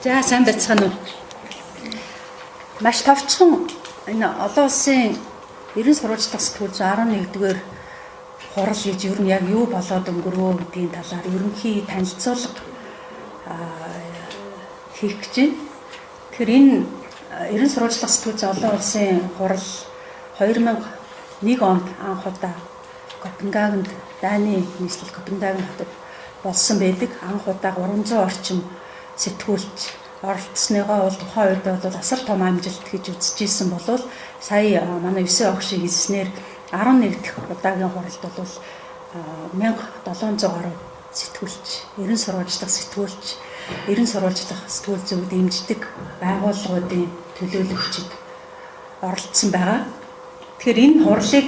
За сайн байцгаана уу. Маш товчхон энэ олон улсын ерөн сурвалжлах сэтгүүлч 11-р хурал гэж ер нь яг юу болоод өнгөрөө гэдгийн талаар ерөнхий танилцуулга хийх гэж байна. Тэгэхээр энэ ерөн сурвалжлах сэтгүүлч олон улсын хурал 2001 онд анх удаа Копенгагенд Даны нийслэл Копенгаген хотод болсон байдаг. Анх удаа 300 орчим сэтгүүлч оролцсныгоо бол тухайн үед бол асар том амжилт гэж үзэжсэн болов сая манай 9 огшиг хэлснээр 11 дахь удаагийн хуралд бол 1700 гаруй сэтгүүлч, ерөн сурвалжлах сэтгүүлч, ерөн сурвалжлах сэтгүүл зөв дэмждэг байгууллагуудын төлөөлөгчид оролцсон байгаа. Тэгэхээр энэ хурлыг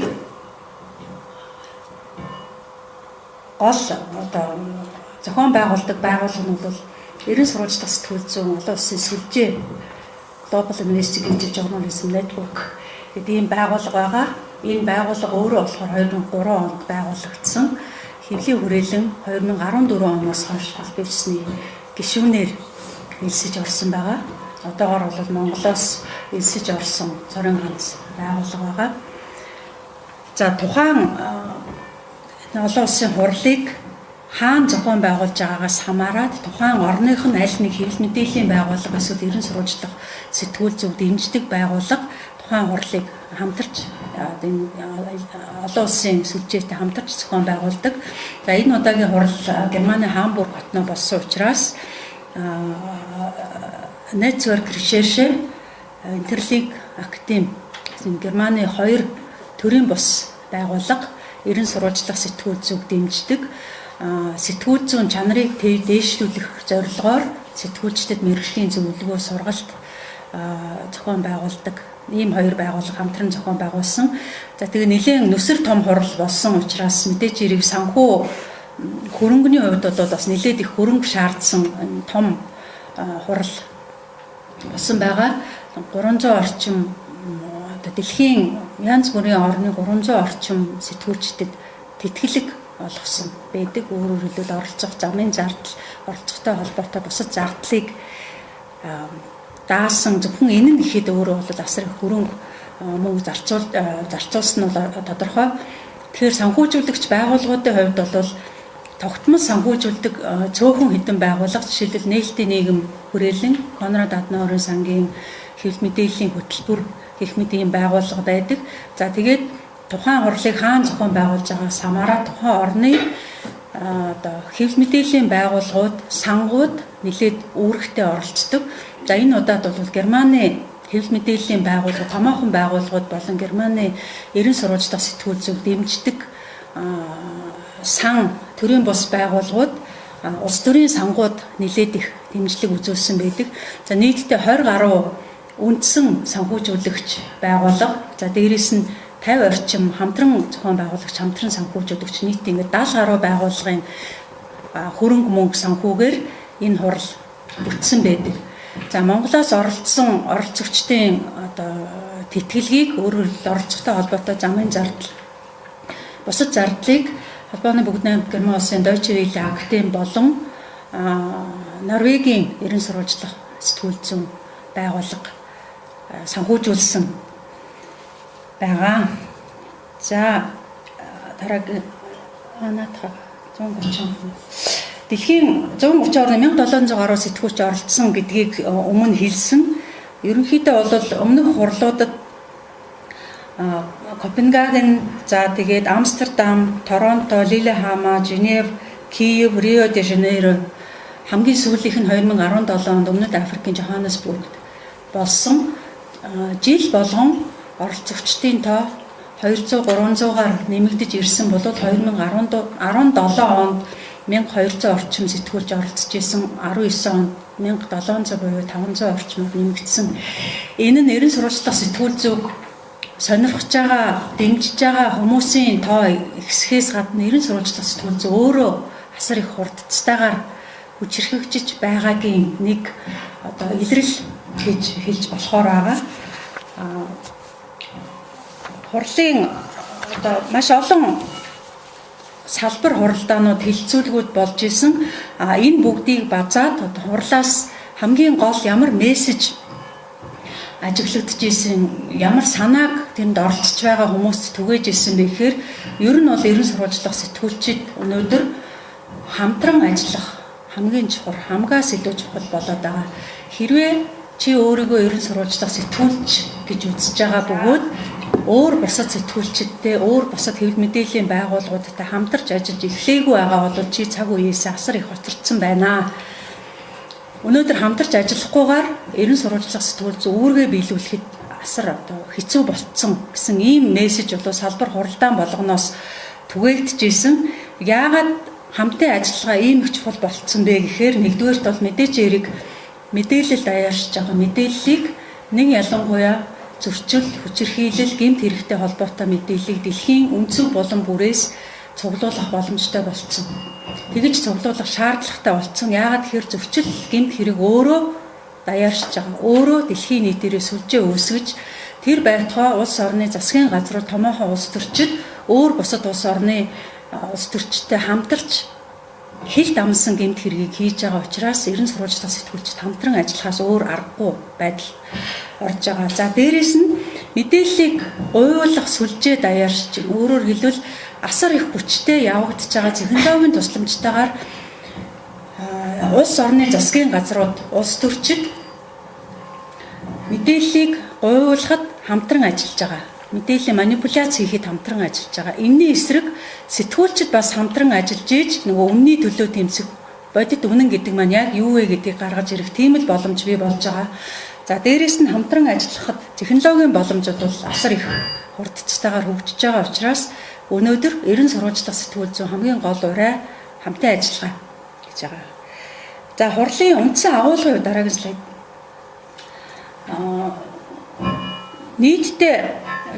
гол одоо зохион байгуулдаг байгууллага нь бол ерөн сурвалжлах сэтгүүл зүйн олон улсын сүлжээ Global Investigative Journalism Network гэдэг ийм байгууллага байгаа. Энэ байгууллага өөрөө болохоор 2003 онд байгуулагдсан. Хэвлэлийн хүрээлэн 2014 оноос хойш аль биесний гишүүнээр элсэж орсон байгаа. Одоогоор бол Монголоос элсэж орсон цорын ганц байгууллага байгаа. За тухайн олон улсын хурлыг хаана зохион байгуулж байгаагаас хамаарат тухайн орных нь аль нэг хэвлэл мэдээллийн байгууллага эсвэл ерөн сурвалжлах сэтгүүл зөв дэмждэг байгууллага тухайн хурлыг хамтарч олон улсын сүлжээтэй хамтарч зохион байгуулдаг. За энэ удаагийн хурал Германы Хамбург хотноо болсон учраас Network Recherche Interlink Academy Германы 2 төрийн бус байгууллага ерөн сурвалжлах сэтгүүл зөв дэмждэг. Сэтгүүл зүйн чанарыг дээшлүүлэх зорилгоор сэтгүүлчдэд мэргэжлийн зөвлөгөө сургалт зохион байгуулдаг. Ийм хоёр байгууллага хамтран зохион байгуулсан. За тэгээ нэлээд нүсэр том хурал болсон учраас мэдээж хэрэг санхүү хөрөнгөний хувьд бол бас нэлээд их хөрөнгө шаардсан том хурал болсон байгаа. 300 орчим дэлхийн янз бүрийн орны 300 орчим сэтгүүлчдэд тэтгэлэг олгосон байдаг. Өөрөөр хэлбэл оролцох замын зардал, оролцохтой холбоотой бусад зардлыг даасан зөвхөн энэ нь ихэд өөрөө бол асар их хөрөнгө мөнгө зарцуулсан нь тодорхой. Тэгэхээр санхүүжүүлэгч байгууллагуудын хувьд бол тогтмол санхүүжүүлдэг цөөхөн хэдэн байгууллага жишээлбэл нээлтийн нийгэм хүрээлэн Конрад Аденауерын сангийн хэвлэл мэдээллийн хөтөлбөр гэх мэт ийм байгууллага байдаг. За тэгээд тухайн хурлыг хаана зохион байгуулж байгаагаас хамаарат тухайн орны одоо хэвлэл мэдээллийн байгууллагууд, сангууд нэлээд үүрэгтэй оролцдог. За энэ удаад бол Германы хэвлэл мэдээллийн байгууллага, томоохон байгууллагууд болон Германы ерөн сурвалжлах сэтгүүл зөв дэмждэг сан төрийн бус байгууллагууд, улс төрийн сангууд нэлээд их дэмжлэг үзүүлсэн байдаг. За нийтдээ 20 гаруй үндсэн санхүүжүүлэгч байгууллага, за дээрээс нь 50 орчим хамтран зохион байгуулагч, хамтран санхүүжүүлэгч нийт ингээд 70 гаруй байгууллагын хөрөнгө мөнгө санхүүгээр энэ хурал бүтсэн байдаг. За Монголоос оролцсон оролцогчдын одоо тэтгэлгийг өөрөөр оролцохтой холбоотой замын зардал, бусад зардлыг холбооны бүгд найрамд Герман улсын Deutsche Welle Академи болон Норвегийн ерөн сурвалжлах сэтгүүл зүйн байгууллага санхүүжүүлсэн байгаа. За дараагийн анаатах 130 дэлхийн 130 орны 1700 гаруй сэтгүүлч оролцсон гэдгийг өмнө хэлсэн. Ерөнхийдөө бол өмнөх хурлуудад Копенгаген, за тэгээд Амстердам, Торонто, Лилехама, Женев, Киев, Рио де Жанейро хамгийн сүүлийнх нь 2017 онд Өмнөд Африкийн Жоханнесбургт болсон. Жил болгон оролцогчдын тоо 200-300-аар нэмэгдэж ирсэн бол 2017 онд 1200 орчим сэтгүүлч оролцож исэн, 19 онд 1700 буюу 500 орчмод нэмэгдсэн. Энэ нь ерөн сурвалжлах сэтгүүл зөв сонирхож байгаа, дэмжиж байгаа хүмүүсийн тоо ихсхээс гадна ерөн сурвалжлах сэтгүүл зөв өөрөө асар их хурдцтайгаар хүчирхэгжиж байгаагийн нэг одоо илрэл гэж хэлж болохоор байгаа. Хурлын одоо маш олон салбар хуралдаанууд хилцүүлгүүд болж исэн. Энэ бүгдийг базаад хурлаас хамгийн гол ямар мессеж ажиглагдж исэн, ямар санааг тэнд оролцож байгаа хүмүүст түгээж исэн бэ гэхээр ер нь бол ерөн сурвалжлах сэтгүүлчид өнөөдөр хамтран ажиллах хамгийн чухал, хамгаас илүү чухал болоод байгаа. Хэрвээ чи өөрийгөө ерөн сурвалжлах сэтгүүлч гэж үзэж байгаа бөгөөд өөр бусад сэтгүүлчидтэй, өөр бусад хэвлэл мэдээллийн байгууллагуудтай хамтарч ажиллаж эхлэегүй байгаа бол чи цаг үеэс асар их хоцордсон байна. Өнөөдөр хамтарч ажиллахгүйгээр ерөн сурвалжлах сэтгүүлч үүргээ биелүүлэхэд асар хэцүү болцсон гэсэн ийм мессеж болоо салбар хуралдаан болгоноос түгээгдэж исэн. Яагаад хамтын ажиллагаа ийм их чухал болцсон бэ гэхээр нэгдүгээрт бол мэдээч эрэг мэдээлэл даяаршиж байгаа мэдээллийг нэг ялангуяа зөрчил, хүчирхийлэл, гэмт хэрэгтэй холбоотой мэдээллийг дэлхийн өнцөг булан бүрээс цуглуулах боломжтой болсон. Тэгж цуглуулах шаардлагатай болсон. Яагаад тэгэхээр зөрчил, гэмт хэрэг өөрөө даяаршиж байгаа. Өөрөө дэлхийн нийтээрээ сүлжээ үүсгэж тэр байтугай улс орны засгийн газрууд томоохон улс төрчид өөр бусад улс орны улс төрчтэй хамтарч хил дамсан гэмт хэргийг хийж байгаа учраас ерөн сурвалжлах сэтгүүлчид хамтран ажиллахаас өөр аргагүй байдал орж байгаа. За дээрэс нь мэдээллийг гуйлах сүлжээ даяаршиж, өөрөөр хэлбэл асар их хүчтэй явагдаж байгаа технологийн тусламжтайгаар улс орны засгийн газрууд, улс төрчид мэдээллийг гуйлахад хамтран ажиллаж байгаа. Мэдээллийн манипуляц хийхэд хамтран ажиллаж байгаа. Энэний эсрэг сэтгүүлчид бас хамтран ажиллаж ийж нөгөө үнний төлөө тэмцэх бодит үнэн гэдэг маань яг юу вэ гэдгийг гаргаж ирэх тийм л боломж бий болж байгаа. За дээрэс нь хамтран ажиллахад технологийн боломжууд бол асар их хурдцтайгаар хөгжиж байгаа учраас өнөөдөр ерөн сурвалжлах сэтгүүл зүйн хамгийн гол урай хамтын ажиллагаа гэж байгаа. За хурлын үндсэн агуулгын хувьд дараагийн слайд. Нийтдээ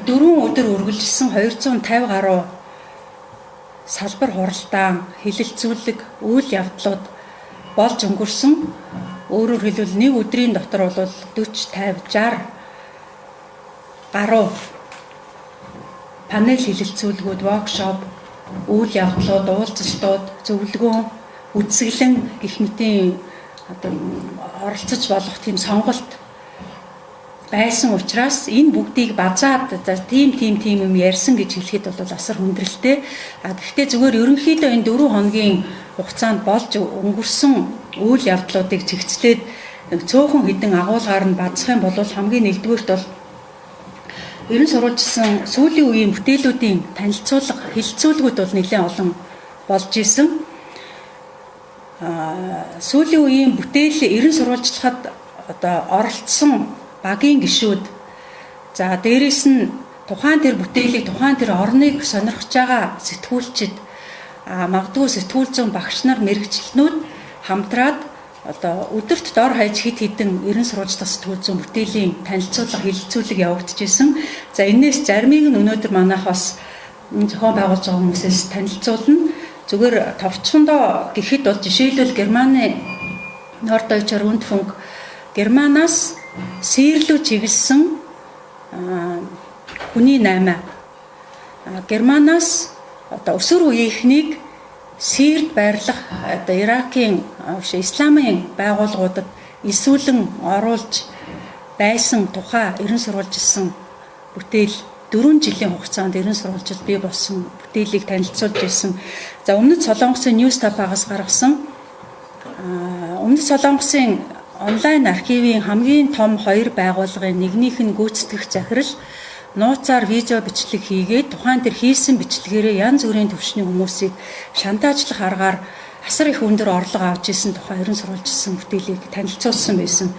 4 өдөр үргэлжилсэн 250 гаруй салбар хуралдаан, хэлэлцүүлэг, үйл явдлууд болж өнгөрсөн. Өөрөөр хэлбэл нэг өдрийн дотор бол 40, 50, 60 гаруй панел хэлэлцүүлгүүд, воркшоп, үйл явдлууд, уулзалтууд, зөвлөгөөн, үзэсгэлэн гэх мэтийн оролцож болох тийм сонголт байсан учраас энэ бүгдийг базаад тийм юм ярьсан гэж хэлэхэд бол асар хүндрэлтэй. Гэхдээ зүгээр ерөнхийдөө энэ 4 хоногийн хугацаанд болж өнгөрсөн үйл явдлуудыг зэгцлээд цөөхөн хідэн агуулгаар нь базах юм бол хамгийн нэгдүгээрт бол ерөн сурвалжсан сүүлийн үеийн бүтээлүүдийн танилцуулга, хэлэлцүүлгүүд бол нэлээд олон болж исэн. Сүүлийн үеийн бүтээл ерөн сурвалжлахад оролцсон багийн гишүүд, за дээрэс нь тухайн тэр бүтээлийг, тухайн тэр орныг сонирхож байгаа сэтгүүлчид, магадгүй сэтгүүл зүйн багш нар, мэрэгчлэнүүд хамтраад өдөрт дор хаяж хэд хэдэн ерөн сурвалжлах сэтгүүл зүйн бүтээлийн танилцуулга, хэлэлцүүлэг явагдаж исэн. За энээс заримыг нь өнөөдөр манайх бас зохион байгуулж байгаа хүмүүсээс танилцуулна. Зүгээр товчхондоо гэхэд бол жишээлбэл Германы Norddeutscher Rundfunk Германаас сирлүү чиглэсэн хүний 8 Германаас өсвөр үеийнхнийг Сирд байрлах Иракийн исламын байгууллагуудад эсвэлэн оруулж байсан тухай ерөн сурвалжилсан бүтээл 4 жилийн хугацаанд ерөн сурвалжилт бий болсон бүтээлийг танилцуулж ирсэн. За өмнөд Солонгосын Ньюстапагаас гаргасан өмнөд Солонгосын онлайн архивын хамгийн том 2 байгууллагын нэгнийх нь гүйцэтгэх захирал нууцаар видео бичлэг хийгээд тухайн тэр хийсэн бичлэгээрээ янз бүрийн төвшний хүмүүсийг шантаажлах аргаар асар их өндөр орлого авч ирсэн тухай ерөн сурвалжилсан бүтээлийг танилцуулсан байсан.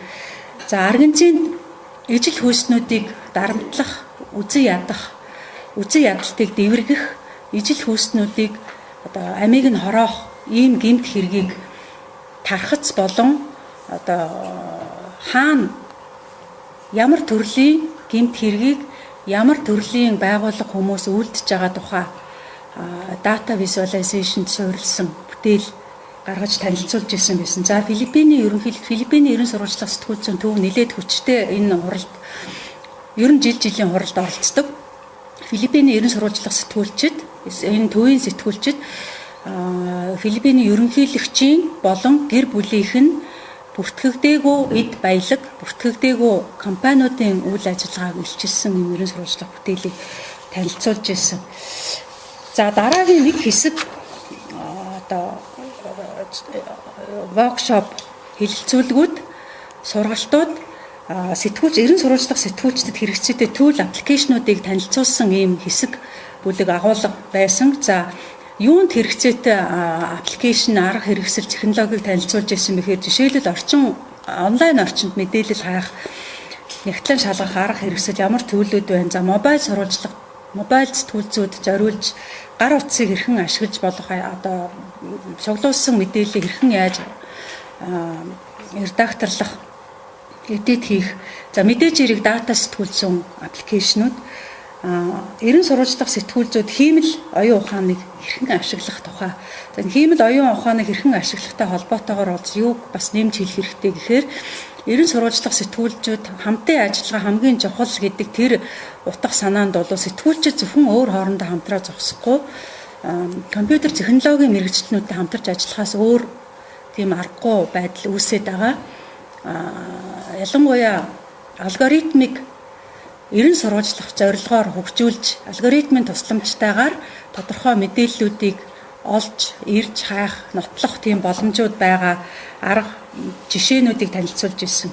За Аргентинд ижил хүйснүүдийг дарамтлах, үзэн ядалтыг дэвэргэх, ижил хүйснүүдийг амийг нь хороох ийм гэмт хэргийг тархац болон хаана ямар төрлийн гэмт хэргийг ямар төрлийн байгууллага хүмүүс үйлдэж байгаа тухай data visualization суурилсан бүтээл гаргаж танилцуулж ирсэн байсан. За Филиппиний ерөн сурвалжлах сэтгүүл зүйн төв нэлээд хүчтэй энэ хуралд ер нь жилийн хуралд оролцдог. Филиппиний ерөн сурвалжлах сэтгүүлчид, энэ төвийн сэтгүүлчид Филиппиний ерөнхийлөгчийн болон гэр бүлийнх нь бүртгэгдээгүй эд баялаг, бүртгэгдээгүй компаниудын үйл ажиллагааг илчилсэн юм ерөн сурвалжлах бүтээлийг танилцуулж ирсэн. За дараагийн нэг хэсэг одоо воркшоп хэлэлцүүлгүүд, сургалтууд сэтгүүлч ерөн сурвалжлах сэтгүүлчдэд хэрэгцээтэй tool аппликейшнуудыг танилцуулсан ийм хэсэг бүлэг агуулга байсан. За юунд хэрэгцээтэй аппликейшн арга хэрэгсэл технологиг танилцуулж ирсэн бэхээр жишээлбэл онлайн орчинд мэдээлэл хаах, нягтлан шалгах арга хэрэгсэл ямар төлөвлөд байна. За мобайл сурвалжлах, мобайл сэтгүүлчүүд зориулж гар утсыг хэрхэн ашиглаж болох одоо цуглуулсан мэдээллийг хэрхэн яаж редакторлох, эдит хийх. За мэдээж хэрэг дата сэтгүүлсэн аппликейшнууд, ерөн сурвалжлах сэтгүүлчүүд хиймэл оюун ухааныг хэрхэн ашиглах тухай. За хиймэл оюун ухааныг хэрхэн ашиглахтай холбоотойгоор болж юуг бас нэмж хэлэх хэрэгтэй гэхээр ерөн сурвалжлах сэтгүүлчүүд хамтын ажиллагаа хамгийн чухал гэдэг тэр утга санаанд бол сэтгүүлчид зөвхөн өөр хоорондоо хамтраа зогсохгүй компьютер технологийн мэргэжилтнүүдтэй хамтарч ажиллахаас өөр тийм аргагүй байдал үүсээд байгаа. Ялангуяа алгоритмик ерөн сурвалжлах зорилгоор хөгжүүлж алгоритмын тусламжтайгаар тодорхой мэдээллүүдийг олж, ирж хаах, нотлох тийм боломжууд байгаа арга жишээнүүдийг танилцуулж ирсэн.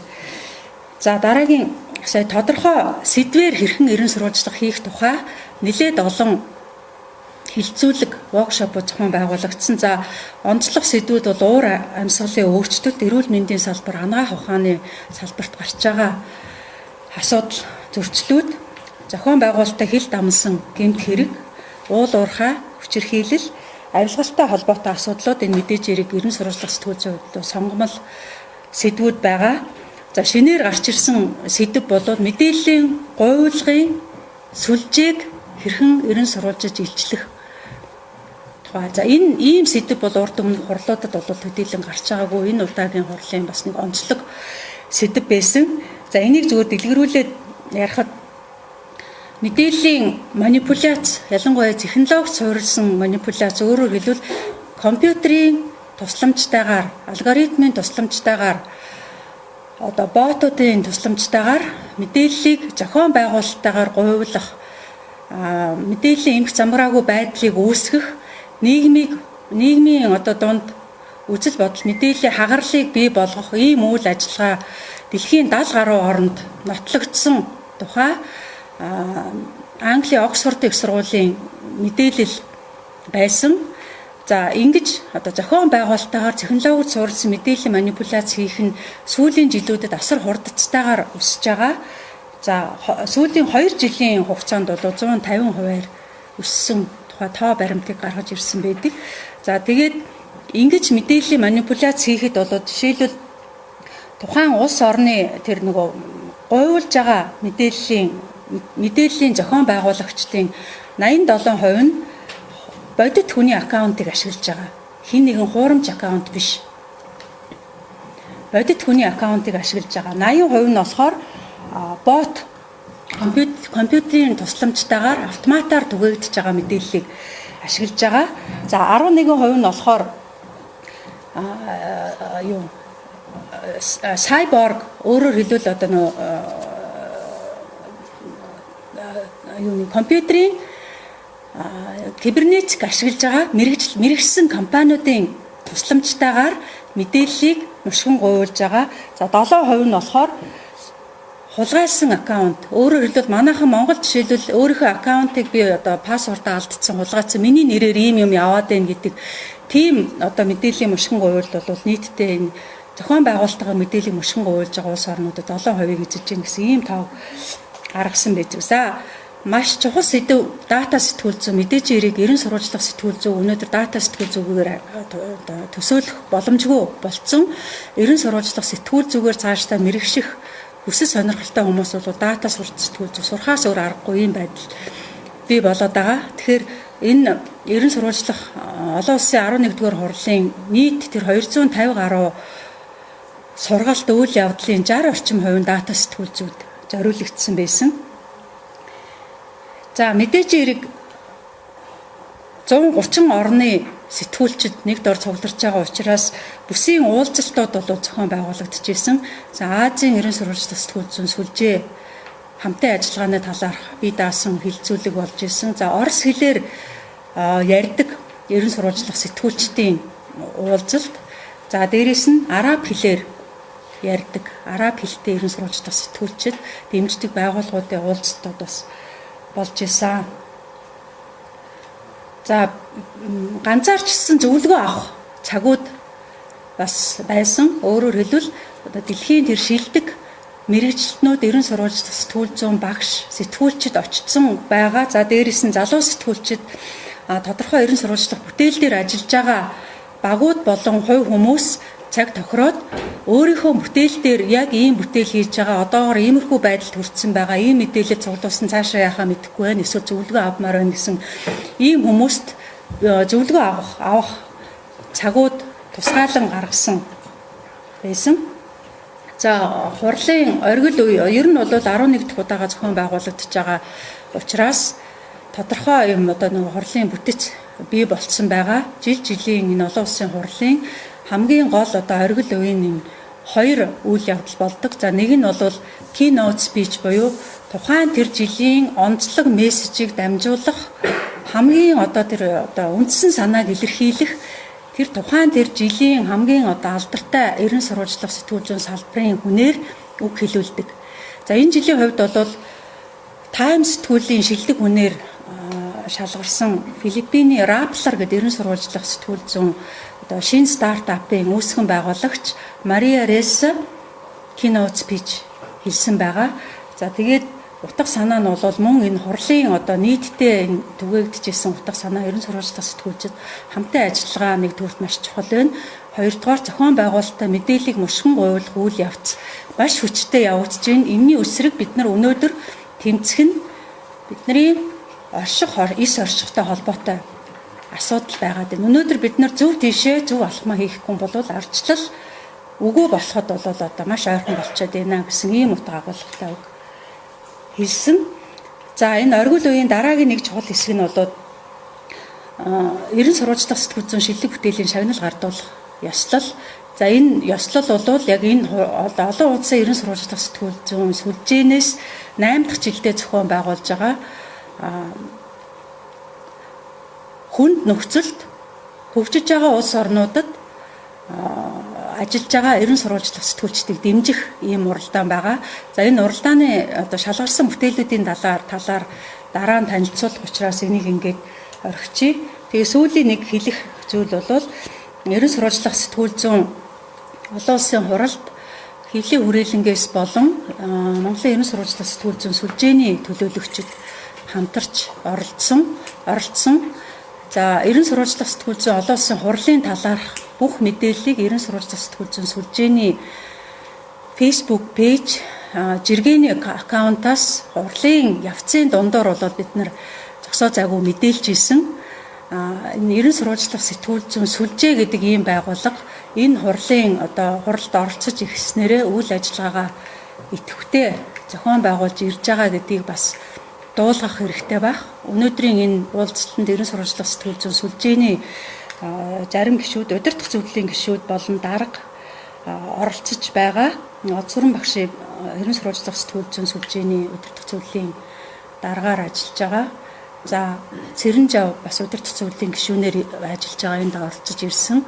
За дараагийн сая тодорхой сэдвээр хэрхэн ерөн сурвалжлах хийх тухай нэлээд олон хилцүүлэг воркшопууд зохион байгуулагдсан. За онцлог сэдвүүд бол уур амьсгалын өөрчлөлт, эрүүл мэндийн салбар, анагаах ухааны салбарт гарч байгаа асуудал, зөрчлүүд, зохион байгуулалттай хил дамсан гэмт хэрэг, уул уурхай, хүчирхийлэл, авилгалтай холбоотой асуудлууд энэ мэдээж хэрэг ерөн сурвалжлах сэтгүүлчийн хувьд сонгомол сэдвүүд байгаа. За шинээр гарч ирсэн сэдв болоод мэдээллийн гуйвуулгын сүлжээг хэрхэн ерөн сурвалжиж илчлэх тухай. За энэ ийм сэдв бол урд өмнөх хурлуудад бол төдийлөн гарч байгаагүй. Энэ удаагийн хурлын бас нэг онцлог сэдв байсан. За энийг зүгээр дэлгэрүүлээд ярихад мэдээллийн манипуляц, ялангуяа технологид суурилсан манипуляц, өөрөөр хэлбэл компьютерийн тусламжтайгаар, алгоритмын тусламжтайгаар, одоо ботуудын тусламжтайгаар мэдээллийг зохион байгуулалттайгаар гуйвуулах, мэдээллийн эмх замбраагүй байдлыг үүсгэх, нийгмийн одоо дунд үзэл бодол, мэдээллийн хагарлыг бий болгох ийм үйл ажиллагаа дэлхийн 70 гаруй оронд нотлогдсон тухай Английн Оксфорд их сургуулийн мэдээлэл байсан. За ингэж одоо зохион байгуулалттайгаар технологид суурилсан мэдээллийн манипуляц хийх нь сүүлийн жилүүдэд асар хурдцтайгаар өсөж байгаа. За сүүлийн 2 жилийн хугацаанд бол 150% өссөн тухай тоо баримтыг гаргаж ирсэн байдаг. За тэгээд ингэж мэдээллийн манипуляц хийхэд бол жишээлбэл тухайн улс орны тэр нөгөө гуйвуулж байгаа мэдээллийн зохион байгуулагчдын 87% нь бодит хүний аккаунтыг ашиглаж байгаа. Хин нэгэн хуурамч аккаунт биш. Бодит хүний аккаунтыг ашиглаж байгаа. 80% нь болохоор бот компьютерийн тусламжтайгаар автоматар түгээгдэж байгаа мэдээллийг ашиглаж байгаа. За 11% нь болохоор сайборг, өөрөөр хэлбэл одоо компьютерийн кибернетик ашиглаж байгаа мэргэжсэн компаниудын тусламжтайгаар мэдээллийг мушгин гуйвуулж байгаа. За 7% нь болохоор хулгайлсан аккаунт. Өөрөөр хэлбэл манайхан Монгол жишээлбэл өөрийнхөө аккаунтыг би одоо пассвордаа алдсан, хулгайцсан, миний нэрээр ийм юм яваад байна гэдэг тийм одоо мэдээллийн мушгин гуйвуулт бол нийтдээ энэ зохион байгуулалтын мэдээллийг мушгин гуйвуулж байгаа улс орнуудад 7% эзэж гин гэсэн ийм тав гаргасан байж. За маш чухал сэдв дата сэтгүүл зүй, мэдээж хэрэг ерөн сурвалжлах сэтгүүл зүй өнөөдөр дата сэтгүүл зүйгээр төсөөлөх боломжгүй болцсон. Ерөн сурвалжлах сэтгүүл зүйгээр цаашдаа мэрэгших хүсэл сонирхолтой хүмүүс бол дата сэтгүүл зүй сурхаас өөр аргагүй юм байдал бий болоод байгаа. Тэгэхээр энэ ерөн сурвалжлах олон улсын 11-р хурлын нийт тэр 250 гаруй сургалт үйл явдлын 60 орчим хувь нь дата сэтгүүл зүйд зориулагдсан байсан. За мэдээж хэрэг 130 орны сэтгүүлчид нэг дор цугларч байгаа учраас бүсийн уулзалтууд бол зохион байгуулагдчихсэн. За Азийн ерөн сурвалжлах сэтгүүл зүйн сүлжээ хамтын ажиллагааны талаарх бие даасан хилцүүлэг болж исэн. За орос хэлээр ярьдаг ерөн сурвалжлах сэтгүүлчдийн уулзалт. За дээрэс нь араб хэлээр ярьдаг араб хэлтэй ерөн сурвалжлах сэтгүүлчид дэмждэг байгууллагуудын уулзалтууд бас болж исэн. За ганцаарчсан зөвлөгөө авах цагууд бас байсан. Өөрөөр хэлбэл одоо дэлхийн тэр шилдэг мэрэгчлэтнүүд ерөн сурвалжлах сэтгүүл зүйн багш сэтгүүлчид очсон байгаа. За дээрээс нь залуу сэтгүүлчид тодорхой ерөн сурвалжлах бүтээл дээр ажиллаж байгаа багууд болон хувь хүмүүс цаг тохироод өөрийнхөө бүтээл дээр яг ийм бүтээл хийж байгаа одоогоор иймэрхүү байдалд хүрсэн байгаа ийм мэдээлэл цуглуулсан цаашаа яхаа мэдэхгүй байна эсвэл зөвлөгөө авмаар байна гэсэн ийм хүмүүст зөвлөгөө авах цагууд тусгаалan гаргасан байсан. За хурлын оргил үе ер нь бол 11 дахь удаага зохион байгуулагдаж байгаа учраас тодорхой юм одоо нэг хурлын бүтэц бий болцсон байгаа. Жилийн энэ олон улсын хурлын хамгийн гол одоо оргил үеийн энэ хоёр үйл явдал болдог. За нэг нь бол keynote speech буюу тухайн тэр жилийн онцлог мессежийг дамжуулах хамгийн одоо тэр одоо үндсэн санааг илэрхийлэх тэр тухайн тэр жилийн хамгийн одоо алдартай ерөн сурвалжлах сэтгүүл зүйн салбарын хүнээр үг хэлүүлдэг. За энэ жилийн хувьд бол Times сэтгүүлийн шилдэг хүнээр шалгарсан Филиппиний Rappler гэдэг ерөн сурвалжлах сэтгүүл зүйн одоо шинэ стартапын үүсгэн байгуулагч Мария Ресса keynote speech хэлсэн байгаа. За тэгээд утга санаа нь бол мөн энэ хурлын одоо нийтдээ энэ түгээгдэжсэн утга санаа ерөн сурвалжлах сэтгүүлчид хамтын ажиллагаа нэгдүгürt маш чухал байна. Хоёрдугаар зохион байгуулалтаа мэдээллийг мушгин гуйвуулах үйл явц маш хүчтэй явагдаж байна. Энэний үсрэг бид нар өнөөдөр тэмцэх нь бидний ис оршихтой холбоотой асуудал байгаад байна. Өнөөдөр бид нар зөв тийшээ зөв алхмаа хийхгүй бол ардчлал үгүй болоход бол одоо маш ойрхон болчиход байна гэсэн ийм утга агуулгатай үг хэлсэн. За энэ оргил үеийн дараагийн нэг чухал хэсэг нь бол ерөн сурвалжлах сэтгүүл зүйн шилдэг бүтээлийн шагнал гардуулах ёслол. За энэ ёслол бол яг энэ олон улсын ерөн сурвалжлах сэтгүүл зүйн сүлжээнээс 8 дахь жилдээ зохион байгуулж байгаа хүнд нөхцөлд хөгжиж байгаа улс орнуудад ажиллаж байгаа ерөн сурвалжлах сэтгүүлчдийг дэмжих ийм уралдаан байгаа. За энэ уралдааны одоо шалгарсан бүтээлүүдийн талаар дараа нь танилцуулах учраас энийг ингээд орхичээ. Тэгээ сүүлийн нэг хэлэх зүйл бол ерөн сурвалжлах сэтгүүл зүйн олон улсын хуралд хэвлэлийн хүрээлэнгээс болон Монголын ерөн сурвалжлах сэтгүүл зүйн сүлжээний төлөөлөгчид хамтарч оролцсон. За ерөн сурвалжлах сэтгүүл зүйн олон улсын хурлын талаарх бүх мэдээллийг ерөн сурвалжлах сэтгүүл зүйн сүлжээний Facebook пэйж жиргэний аккаунтаас хурлын явцын дундуур бол бид нар зогсоо зайгүй мэдээлж исэн. Энэ ерөн сурвалжлах сэтгүүл зүйн сүлжээ гэдэг ийм байгууллага энэ хурлын одоо хуралд оролцож ирснээрээ үйл ажиллагаагаа идэвхтэй зохион байгуулж ирж байгаа гэдгийг бас дуулгах хэрэгтэй байх. Өнөөдрийн энэ уулзалтанд ерөн сурвалжлах сэтгүүл зүйн сүлжээний зарим гишүүд, удирдах зөвлөлийн гишүүд болон дарга оролцож байгаа. Одсуран багшийн ерөн сурвалжлах сэтгүүл зүйн сүлжээний удирдах зөвлөлийн даргаар ажиллаж байгаа. За Цэрэнжав бас удирдах зөвлөлийн гишүүнээр ажиллаж байгаа энд оролцож ирсэн.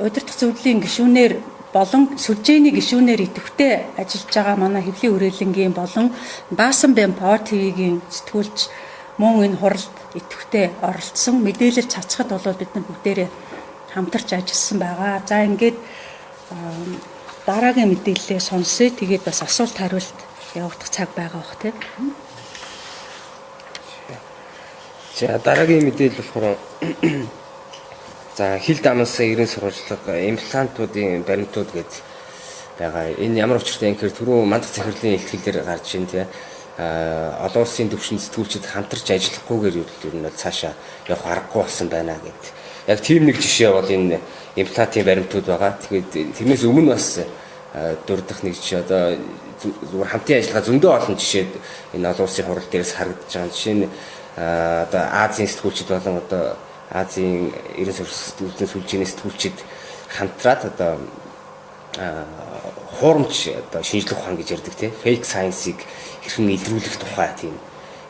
Удирдах зөвлөлийн гишүүнээр болон сүлжээний гишүүнээр идэвхтэй ажиллаж байгаа манай хэвлэлийн хүрээлэнгийн болон Баасан Бэмпо ТV-гийн сэтгүүлч мөн энэ хуралд идэвхтэй оролцсон. Мэдээлэл цацхад бол бид нар бүгдээрээ хамтарч ажилласан байгаа. За ингээд дараагийн мэдээллээ сонсъё. Тэгээд бас асуулт хариулт явагдах цаг байгаа бох тийм. За дараагийн мэдээлэл болохоор за хил дамнасан ерөн сурвалжлага имплантуудын баримтууд гэж байгаа. Энэ ямар учиртай юм гэхээр түрүү мандах захирлын илтгэлээр гарч ийн тий. Олон улсын түвшинд сэтгүүлчид хамтарч ажиллахгүйгээр ер нь цаашаа явах аргагүй болсон байна гэдэг. Яг тийм нэг жишээ бол энэ имплантын баримтууд байгаа. Тэгээд тэрнээс өмнө бас дурдах нэг жишээ одоо зүгээр хамтын ажиллагаа зөндөө олон жишээд энэ олон улсын хурал дээрээс харагдаж байгаа. Жишээ нь одоо Азийн сэтгүүлчид болон одоо Азийн ерөн сургалтын сүлжээний сэтгүүлчид хамтраад одоо хуурамч одоо шинжлэх ухаан гэж ярьдаг тийм fake science-ыг хэрхэн илрүүлэх тухай тийм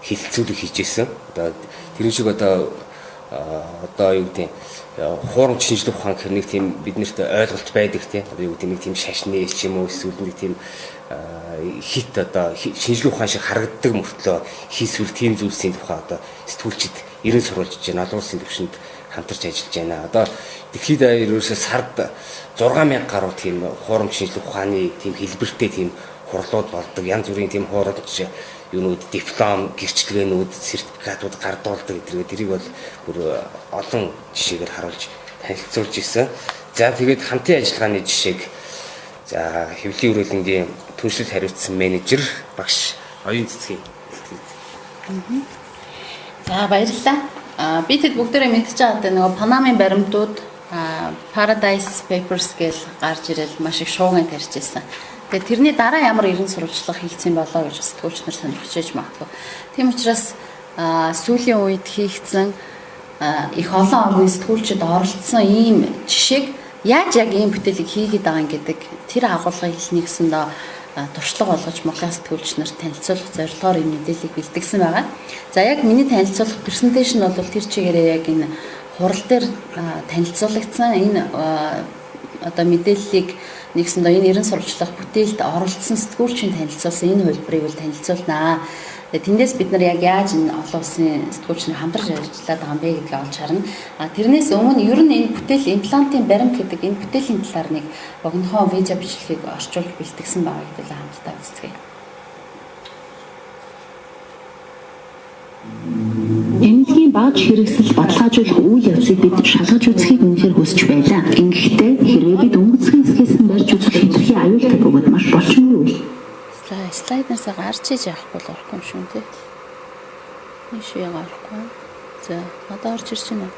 хилцүүлэг хийжсэн. Одоо тэр шиг одоо юу гэдэг хуурамч шинжлэх ухаан гэх нэг тийм биднэрт ойлголт байдаг тийм одоо юу гэдэг нэг тийм шашны ч юм уу эсвэл нэг тийм хит одоо шинжлэх ухаан шиг харагддаг мөртлөө хийсвэр тийм зүйлсийн тухай одоо сэтгүүлчид ерөн сурвалж байна. Олон улсын түвшинд хамтарч ажиллаж байна. Одоо дэлхийд ерөөсөө сард 6000 гаруй тийм хуурамч шинжлэх ухааны тийм хэлбэртэй тийм хурлууд болдог. Янз бүрийн тийм хуурамч юунууд диплом, гэрчлэгээнүүд, сертификатууд гардуулдаг гэдэргээ тэрийг бол бүр олон жишээгээр харуулж танилцуулж ирсэн. За тэгээд хамтын ажиллагааны жишээг за хэвлэлийн өрөөлөнгийн түншлэл хариуцсан менежер багш оюун цэцгийн. За баярлалаа. Би тэд бүгдээрээ мэдчихэж байгаа нөгөө Панамын баримтууд Paradise Papers гэж гарч ирэл маш их шууган тарьж ирсэн. Тэгээд тэрний дараа ямар ерөн сурвалжлага хийгдсэн болоо гэж сэтгүүлч нар сонирхож магадгүй. Тийм учраас сүүлийн үед хийгдсэн их олон орны сэтгүүлчид оролцсон ийм жишээг яаж яг ийм бүтээлийг хийгээд байгаа юм гэдэг тэр агуулгыг хэлнэ гэсэндээ туршлага болгож Монголын сэтгүүлч нарт танилцуулах зорилгоор энэ мэдээллийг бэлтгэсэн байгаа. За яг миний танилцуулах презентацийн бол тэр чигээрээ яг энэ хурал дээр танилцуулагдсан энэ одоо мэдээллийг нэгсэндээ энэ ерөн сурвалжлах бүтээлд оролцсон сэтгүүлчийн танилцуулсан энэ хөлбөрийг бол танилцуулнаа. Тэндээс бид нар яг яаж энэ олон улсын сэтгүүлчний хамтарч ажиллаад байгаа юм бэ гэдгийг олж харна. Тэрнээс өмнө ер нь энэ бүтээл имплантын баримт гэдэг энэ бүтээлийн талаар нэг богинохон видео бичлэгийг орчуулж бэлтгэсэн байгаа гэдгийг хамтдаа үзье. Эмнэлгийн бааж хэрэгсэл баталгаажуулах үйл явцыг бид шалгаж үзхийг үнэхээр хүсэж байлаа. Ингэхдээ хэрвээ бид өнгөцгийн эсгээсэн барьж үзэх хэтэрхий аюултай бөгөөд маш болчонгүй үйл. Слайднаас гарч иж явахгүй л орохгүй юм шүү дээ. Ийш яга орохгүй. За одоо орж ирж байна.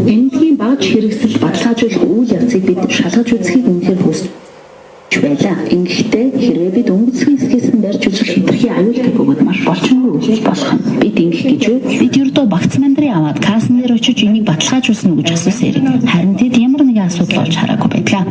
Эмнэлгийн бааж хэрэгсэл баталгаажуулах үйл явцыг бид шалгаж үзхийг үнэхээр хүсэж байлаа. Ингэхдээ хэрвээ бид өнгөцгийн эсгээсэн барьж үзэх хэтэрхий аюултай бөгөөд маш болчонгүй үйл болох юм. Бид ингэх гэж бид ердөө багц мандрын аваад касн дээр очиж энийг баталгаажуулсан уу гэж асуусан хэрэг. Харин тэд ямар нэгэн асуудал олж хараагүй байлаа.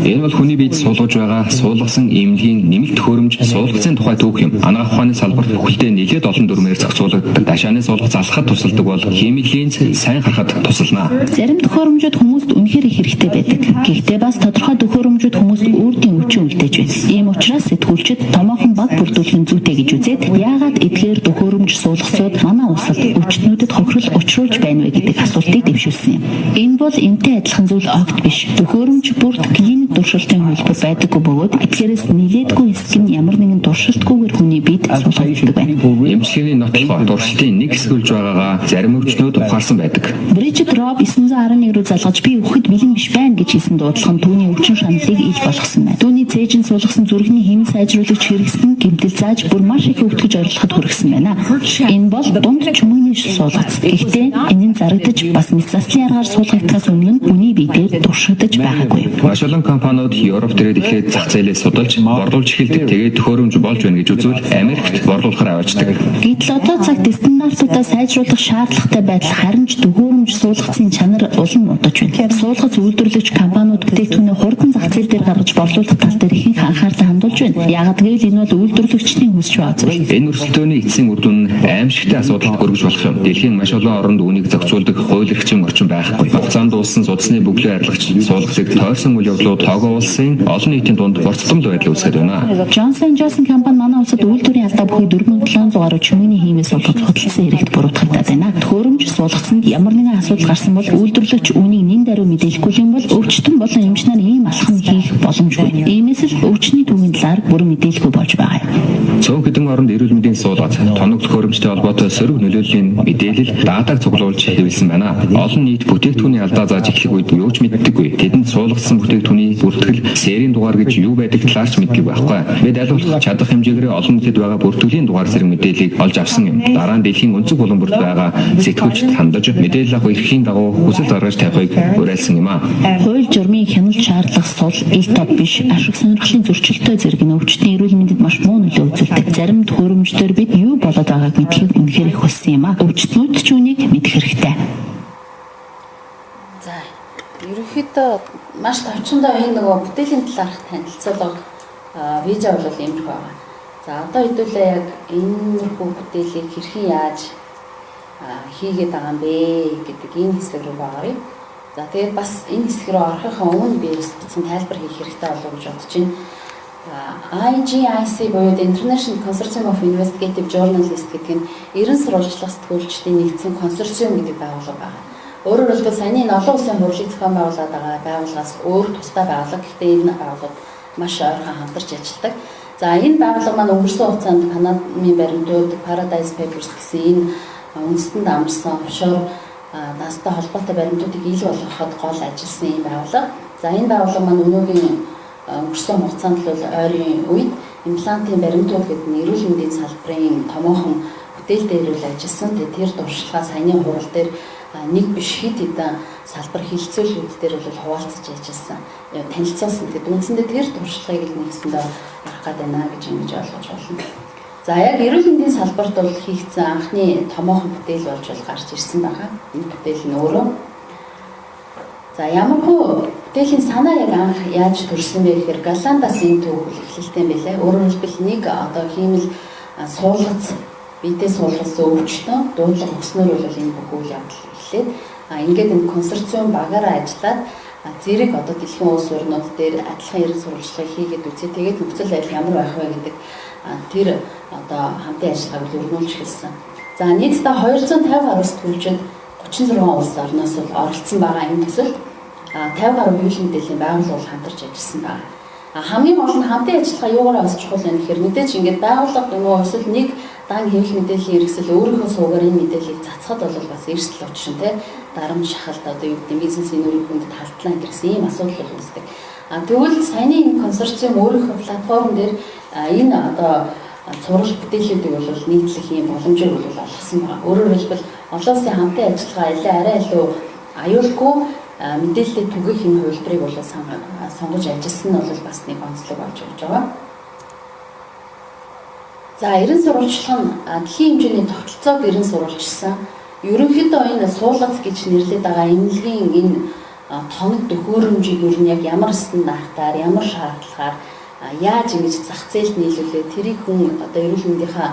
Энэ бол хүний биед суулгаж байгаа суулгасан эмнэлгийн нэмэлт төхөөрөмж суулгацын тухай түүх юм. Анагаах ухааны салбарт бүхэлдээ нэлээд олон дүрмээр зохицуулагддаг. Дашааны суулгац залхахад тусалдаг бол химийн сайн харахад тусална. Зарим төхөөрөмжүүд хүмүүст үнэхээр их хэрэгтэй байдаг. Гэхдээ бас тодорхой төхөөрөмжүүд хүмүүст үрдийн өвчин үлдээж байна. Ийм учраас сэтгүүлчид томоохон баг бүрдүүлэх зүйтэй гэж үзээд яагаад эдгээр төхөөрөмж суулгацууд манай улсад өвчтнүүдэд хохирол учруулж байна вэ гэдэг асуултыг дэвшүүлсэн юм. Энэ бол энтэй адилхан зүйл огт биш. Төхөөрөмж бүрд клиник туршилтын хөлбөр байдаггүй бөгөөд эдгээрээс нилээдгүй хэсэг нь ямар нэгэн туршилтгүйгээр хүний биед суулгагддаг байна. Эмчилгээний нотлохоор туршилтын нэг хэсэг үлж байгаагаа зарим өвчнүүд ухаарсан байдаг. Бриджит Роб 911 руу залгаж би үхэхэд бэлэн биш байна гэж хэлсэн дуудлага нь түүний өвчин шаналлыг ил болгосон байна. Түүний цээжин суулгасан зүрхний хэмнэн сайжруулагч хэрэгсэн гэмтэл зааж бүр маш их өвтгөж орилоход хүргэсэн байна. Энэ бол дунд чүмүний суулгац. Гэхдээ энэ нь зарагдаж бас мэс заслын аргаар суулгагдахаас өмнө хүний биедээ туршигдаж байгаагүй. Маш олон компаниуд Европ дээрээ эхлээд зах зээлээ судалж, борлуулж эхэлдэг. Тэгээд төхөөрөмж болж байна гэж үзвэл Америкт борлуулахаар аваачдаг. Гэтэл одоо цагт стандартуудаа сайжруулах шаардлагатай байдал харин ч төхөөрөмж суулгацын чанар улам удаж байна. Суулгац үйлдвэрлэгч компаниуд бүтээгдэхүүнээ хурдан зах зээл дээр гаргаж борлуулах тал дээр ихэнх анхаарлаа хандуулж байна. Яагаад гэвэл энэ бол үйлдвэрлэгчдийн хүсч байгаа зүйл. Энэ өрсөлдөөний эцсийн үр дүн аимшигтай асуудалд хүргэж болох юм. Дэлхийн маш олон оронд үүнийг зохицуулдаг хууль эрхцэн орчин байхгүй. Хугацаанд дууссан судасны бүглээ арилгач суулгацыг тойрсон үйл явдлууд тоогоо улсын олон нийтийн дунд борцдомл байдал үүсгэж байна. Johnson & Johnson компани манай улсад үйлдвэрийн алдаа бүхий 4700 гаруй чимээний химээс суулгаж хөдөлсөн хэрэгт буруутгагдаад байна. Төхөөрөмж суулгацанд ямар нэгэн асуудал гарсан бол үйлдвэрлэгч үүнийг нэн даруй мэдээлэхгүй юм бол өвчтөн болон эмч нар ийм алхам хийх боломжгүй. Иймээс л өвчний түүхийн талаар бүрэн мэдээлэхгүй болж байгаа юм. Цөөн хэдэн оронд эрүүл мэндийн суулгац, тоног төхөөрөмжтэй холбоотой сөрөг нөлөөллийн мэдээлэл датаг цуглуулж хэвлэсэн байна. Олон нийт бүтээгдэхүүний алдаа зааж эхлэх үед юу ч мэддэггүй. Тэдэнд суулгасан бүтээгдэхүүний бүртгэл, серийн дугаар гэж юу байдаг талаарч мэддэг байхгүй. Бид аль болох чадах хэмжээгээр олон нийтэд байгаа бүртгэлийн дугаар зэрэг мэдээллийг олж авсан юм. Дараа нь дэлхийн өнцөг булан бүрт байгаа сэтгүүлчд хандаж мэдээлэл авах эрхийн дагуу хүсэл гаргаж тавихыг уриалсан юм а. Хууль журмын хяналт шаардлага сул ил тод биш ашиг сонирхлын зөрчилтэй зэрэг өвчтний эрүүл мэндэд маш муу нөлөө үзүүлдэг. Зарим төхөөрөмждөр бид юу болоод байгааг мэдхийг үнэхээр их хүссэн юм а. Өвчтнүүд ч үнийг мэдэх хэрэгтэй. За, ерөнхийдөө маш товчондоо энэ нөгөө бүтээлийн талаарх танилцуулга виза бол иймэрхүү байгаа. За, одоо хэдүүлээ яг иймэрхүү бүтээлийг хэрхэн яаж хийгээд байгаа юм бэ гэдэг энэ хэсэг рүү байгаарай. За, тэгээд бас энэ хэсэг рүү орохын өмнө би цэцэн тайлбар хийх хэрэгтэй болов уу гэж бодож байна. IGIC буюу International Consortium of Investigative Journalists гэдэг нь эрен сурвалжлах сэтгүүлчдийн нэгдсэн консорциум гэдэг байгууллага байна. Өөрөөр хэлбэл саяны энэ олон улсын хурлыг зохион байгуулаад байгаа байгууллагаас өөр тусдаа байгууллага. Гэхдээ энэ байгууллага маш ойрхон хамтарч ажилладаг. За, энэ байгууллага маань өнгөрсөн хугацаанд Панамын баримтууд, Paradise Papers гэсэн энэ үндэстэнд амарсан офшор настай холбоотой баримтуудыг ил болгоход гол ажилласан юм байгууллага. За, энэ байгууллага маань өнөөгийн өнгөрсөн хугацаанд л ойрын үед имплантын баримтууд гэдэг нь эрүүл мэндийн салбарын томоохон бүтээл дээр л ажилласан. Тэр туршлагаа саяны хурал дээр нэг биш хэд хэдэн салбар хилцүүлгүүд дээр бол хуваалцаж ажилласан. Танилцуулсан. Тэгээд үндсэндээ тэр туршлагыг л нэгсэндээ авах гээд байна гэж ингэж ойлгож байна. За, яг эрүүл мэндийн салбарт бол хийгдсэн анхны томоохон бүтээл болж гарч ирсэн байгаа. Энэ бүтээл нь өөрөө за, ямар хөө бүтээлийн санаа яг анх яаж төрсөн бэ гэхээр Голландаас энэ түүх эхлэлтэй юм байлаа. Өөрөөр хэлбэл нэг одоо хиймэл суулгац биедээ суулгасан өвчтөн дуудлага өгснөөр бол энэ бүх үйл явдал эхлээд ингээд энэ консорциум багаараа ажиллаад зэрэг одоо дэлхийн улс орнууд дээр адилхан эрен сурвалжлагыг хийгээд үзээ. Тэгээд нөхцөл байдал ямар байх вэ гэдэг тэр одоо хамтын ажиллагааг өргөнүүлж эхэлсэн. За, нийтдээ 250 гаруй сэтгүүлчид 36 улс орноос оролцсон байгаа энэ төсөлд 50 гаруй эрүүл мэдээллийн байгууллага хамтарч ажилласан байна. Хамгийн гол нь хамтын ажиллагаа юугаараа бас чухал юм гэхээр мэдээж ингээд байгууллага юм уу эсвэл нэг дан хэвлэл мэдээллийн хэрэгсэл өөрийнхөө суугаар энэ мэдээллийг цацхад бол бас эрсдэл учрын те дарамт шахалт одоо юу гэдэг бизнесийн үр дүнд талтлаа гэсэн ийм асуудал бол үүсдэг. Тэгвэл саяны энэ консорциум өөрийнхөө платформ дээр энэ одоо цуврал бүтээлүүдийг бол нийтлэх ийм боломжийг бол олгосон байна. Өөрөөр хэлбэл олон улсын хамтын ажиллагаа арай илүү аюулгүй мэдээлэлээ түгэх энэ хувилбарыг бол сонгож ажилласан нь бол бас нэг онцлог болж байгаа. За, эрен сурвалжлах нь дэлхийн хэмжээний тогтолцоог эрен сурвалжилсан. Ерөнхийдөө энэ суулгац гэж нэрлэдэг байгаа эмнэлгийн энэ тоног төхөөрөмжийг ер нь яг ямар стандартаар, ямар шаардлагаар яаж ингэж зах зээлд нийлүүлээ тэрийг хүн одоо эрүүл мэндийнхаа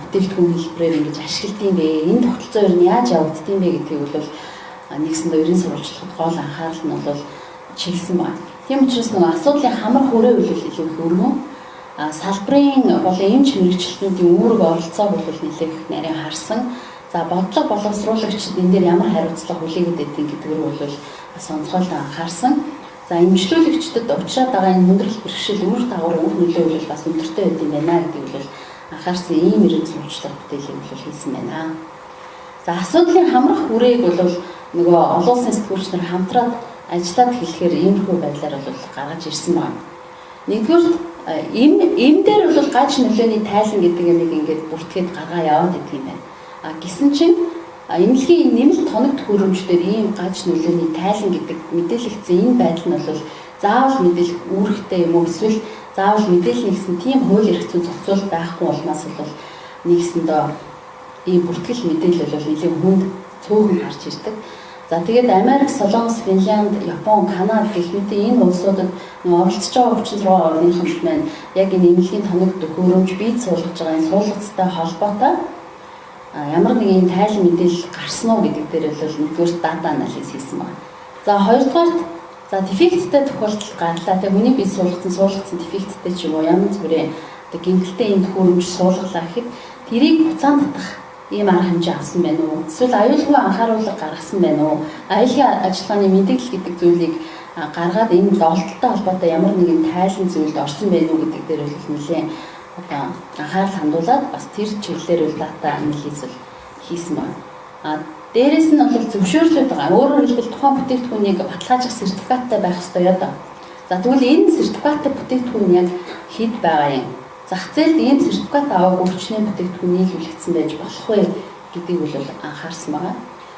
бүтээгдэхүүн хэлбэрээр ингэж ашигладаг юм бэ? Энэ тогтолцоо ер нь яаж явагддаг юм бэ гэдгийг бол нэгсэндээ эрен сурвалжлахад гол анхаарал нь бол чиглэсэн байна. Тийм учраас нөгөө асуудлын хамар хүрээ үйл илүү их өргөн салбарын болон эмч мэрэгчлэнүүдийн үүрэг оролцоог бол нэлээх нарийн харсан. За, бодлого боловсруулагчид энэ дээр ямар хариуцлага хүлээгээд байдгийг гэдгээр бол бас онцгойлон анхаарсан. За, эмчлүүлэгчдэд уучраад байгаа энэ хүндрэл бэрхшээл үр дагавар үр нөлөө бол бас өндөртэй байд юм байна гэдгийг бол анхаарсан ийм эрен сурвалжлах бүтээлийг бол хийсэн байна. За, асуудлын хамрах хүрээг бол нөгөө олон улсын сэтгүүлч нар хамтраад ажиллаад хэлэхээр иймэрхүү байдлаар бол гаргаж ирсэн байна. Нэгдүгээр эм дээр бол гаж нөлөөний тайлан гэдэг юмыг ингээд бүртгээд гаргаа яваад идэг юм байна. Гэсэн чинь эмнэлгийн нэмэлт тоног төхөөрөмждөр ийм гаж нөлөөний тайлан гэдэг мэдээлэгдсэн энэ байдал нь бол заавал мэдээлэх үүрэгтэй юм уу эсвэл заавал мэдээлэл нэгсэн тийм хууль эрх зүйн зохицуулалт байхгүй улмаас бол нэгсэндээ ийм бүртгэл мэдээлэл бол нэлээд хүнд цөөхөн гарч ирдэг. За, тэгээд Америк, Солонгос, Финлянд, Япон, Канада гэх мэт энэ улсуудад оролцож байгаа 36 орныхонд маань яг энэ эмнэлгийн тоног төхөөрөмж бий суулгаж байгаа энэ суулгацтай холбоотой ямар нэгэн тайлан мэдээлэл гарсан уу гэдэг дээр бол нэгдүгээр дата анализ хийсэн байна. За, хоёрдугаар дефекттэй тохиолдол гарлаа. Тэгээд хүний бие суулгацсан дефекттэй ч юм уу ямар зүрээ одоо гэмтэлтэй энэ төхөөрөмж суулгалаа гэхэд тэрийг буцаан татах ийм арга хэмжээ авсан байна уу? Эсвэл аюулгүй анхааруулга гаргасан байна уу? Аюулын ажиллагааны мэдээлэл гэдэг зүйлийг гаргаад энэ олдолтой холбоотой ямар нэгэн тайлан зүйлд орсон байна уу гэдэг дээр бол нэлээд одоо анхаарал хандуулад бас тэр чиглэлээр бол дата анализ хийсэн байна. Дээрээс нь бол зөвшөөрлөд байгаа. Өөрөөр хэлбэл тухайн бүтээгдэхүүнийг баталгаажих сертификаттай байх ёстой яа да. За тэгвэл энэ сертификаттай бүтээгдэхүүн яг хэд байгаа юм? Зах зээлд ийм сертификат аваагүй хүчний бүтээгдэхүүн нийлүүлэгдсэн байж болох вэ гэдгийг бол анхаарсан байгаа.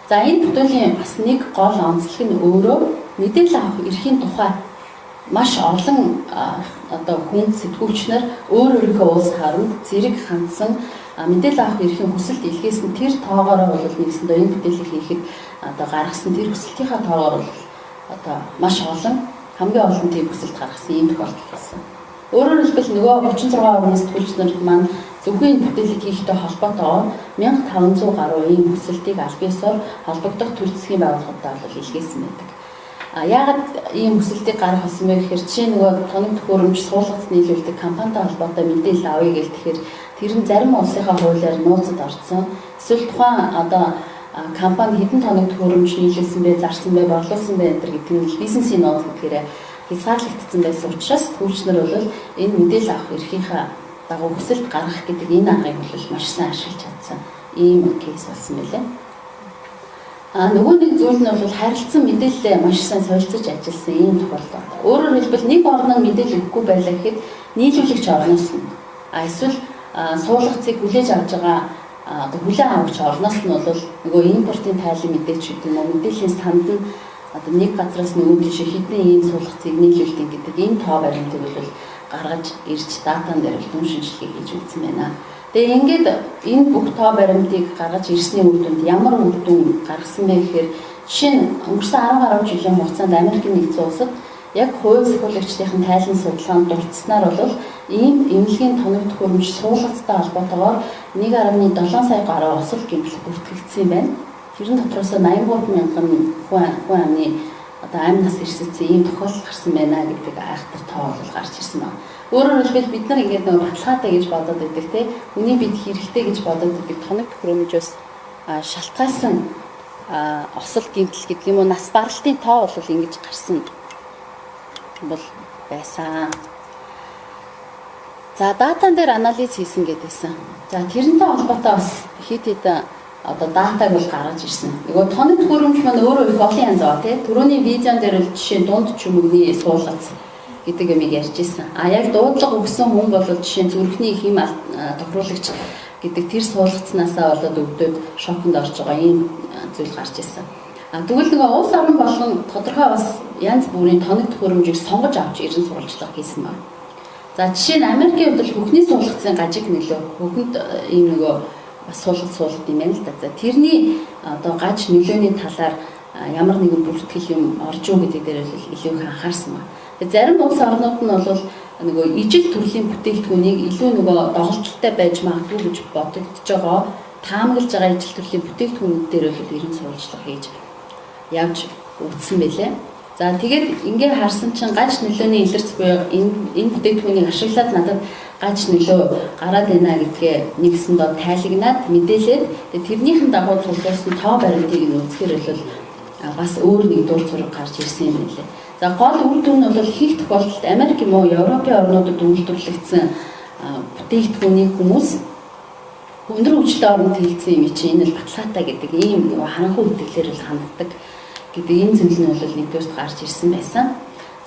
За энэ бүтээлийн бас нэг гол онцлог нь өөрөө мэдээлэл авах эрхийн тухай маш олон одоо хүн сэтгүүлчнэр өөрийнхөө улс харанд зэрэг хандсан мэдээлэл авах эрхийн хүсэлт илгээсэн тэр тоогоороо бол нэгсэндээ энэ бүтээлийг хийхэд одоо гаргасан тэр хүсэлтийнхаа тоогоор бол одоо маш олон хамгийн олон тийм хүсэлт гаргасан юм тохиолдол болсон. Өөрөөр хэлбэл нөгөө 36 орны сэтгүүлчнэр маань зөвхөн бүтээлийг хийхтэй холбоотойгоор 1500 гаруй ийм хүсэлтийг аль биесээр холбогдох төр засгийн байгууллагуудаа бол илгээсэн байдаг. Яагаад ийм хүсэлтийг гаргах болсон бэ гэхээр жишээ нөгөө тоног төхөөрөмж суулгац нийлүүлдэг компанитай холбоотой мэдээлэл авъя гэх тэгэхээр тэр нь зарим улсынхаа хуулиар нууцад орсон. Эсвэл тухайн одоо компани хэдэн тоног төхөөрөмж нийлүүлсэн бэ, зарсан бэ, борлуулсан бэ гэдэг нь бизнесийн нууц гэхээр хязгаарлагдсан байсан учраас сэтгүүлчнэр бол энэ мэдээлэл авах эрхийнхаа дагуу хүсэлт гаргах гэдэг энэ аргыг бол маш сайн ашиглаж чадсан ийм кейс болсон байлаа. Нөгөө нэг зүйл нь бол харилцан мэдээлэлээ маш сайн солилцож ажилласан ийм тохиолдол. Өөрөөр хэлбэл нэг орн нь мэдээлэл өгөхгүй байлаа гэхэд нийлүүлэгч орноос нь эсвэл суулгацыг хүлээж авч байгаа хүлээн авагч орноос нь бол нөгөө импортын тайлан мэдээч гэдэг юм уу мэдээллийн санд нь одоо нэг газраас нөгөө тийш хэдэн ийм суулгацыг нийлүүлдэг гэдэг энэ тоо баримтыг бол гаргаж ирж датан дээр дүн шинжилгээ хийж үзсэн байна. Тэгээ ингээд энэ бүх тоо баримтыг гаргаж ирсний үр дүнд ямар үр дүн гаргасан бэ гэхээр жишээ нь өнгөрсөн 10 гаруй жилийн хугацаанд Америкийн нэгдсэн улсад яг хувийн сэтгүүлэгчдийн тайлан судалгаанд дурдсанаар бол ийм эмнэлгийн тоног төхөөрөмж суулгацтай холбоотойгоор 1.7 сая гаруй осол гэмтэл бүртгэгдсэн юм байна. Тэрэн дотроос 83 мянган хүн амны одоо амь нас ирсэцсэн ийм тохиолдол гарсан байна гэдэг айхтар тоо бол гарч ирсэн байна. Өөрөөр хэлбэл бид нар ингээд нэг баталгаатай гэж бодоод байдаг те хүний бид хэрэгтэй гэж бодоод байдаг тоног төхөөрөмжөөс шалтгаалсан осол гэмтэл гэдэг юм уу нас баралтын тоо бол ингэж гарсан бол байсан. За датан дээр анализ хийсэн гэдээсэн. За тэрнтэй холбоотой бас хэд одоо датаг бол гаргаж ирсэн. Нөгөө тоног төхөөрөмж маань өөрөө их олон янз байгаа тий. Түрүүний видеон дээр бол жишээ дунд чүмэгний суулгац гэдэг юмыг ярьж ирсэн. Яг дуудлага өгсөн хүн бол жишээ зүрхний хэм тохируулагч гэдэг тэр суулгацнаасаа болоод өвдөд шоконд орж байгаа ийм зүйл гарч ирсэн. Тэгвэл нөгөө улс орн болгон тодорхой бас янз бүрийн тоног төхөөрөмжийг сонгож авч ирэн сурвалжлах хийсэн байна. За жишээ нь Америкийн хувьд хөхний суулгацын гажиг нөлөө хөхөнд ийм нөгөө бас суулгад юм байна л да. За тэрний одоо гаж нөлөөний талаар ямар нэгэн бүртгэл юм орж уу гэдэг дээр илүү их анхаарсан байна. Зарим улс орнууд нь бол нөгөө ижил төрлийн бүтээгдэхүүнийг илүү нөгөө доголдолтой байж магадгүй гэж бодогдож байгаа таамаглаж байгаа ижил төрлийн бүтээгдэхүүнүүд дээр бол ерөн сурвалжлага хийж явж үзсэн байлээ. За тэгээд ингээ харсан чинь гаж нөлөөний илэрч буюу энэ бүтээгдэхүүнийг ашиглаад надад гаж нөлөө гараад байна гэдгээ нэгсэндээ тайлагнаад мэдээлээд тэрнийхэн дагуу цуглуулсан тоо баримтыг нь үзэхээр бол бас өөр нэг дур зураг гарч ирсэн юм байлээ. За гол үр дүн нь бол их тохиолдолд Америк юм уу Европын орнуудад үйлдвэрлэгдсэн бүтээгдэхүүнийг хүмүүс өндөр хөгжилтэй оронд хийгдсэн юм чинь энэ л баталгаатай гэдэг ийм нэг харанхуй үтгэлээр л ханддаг гэдэг энэ зүйл нь бол нэгдүгээрт гарч ирсэн байсан.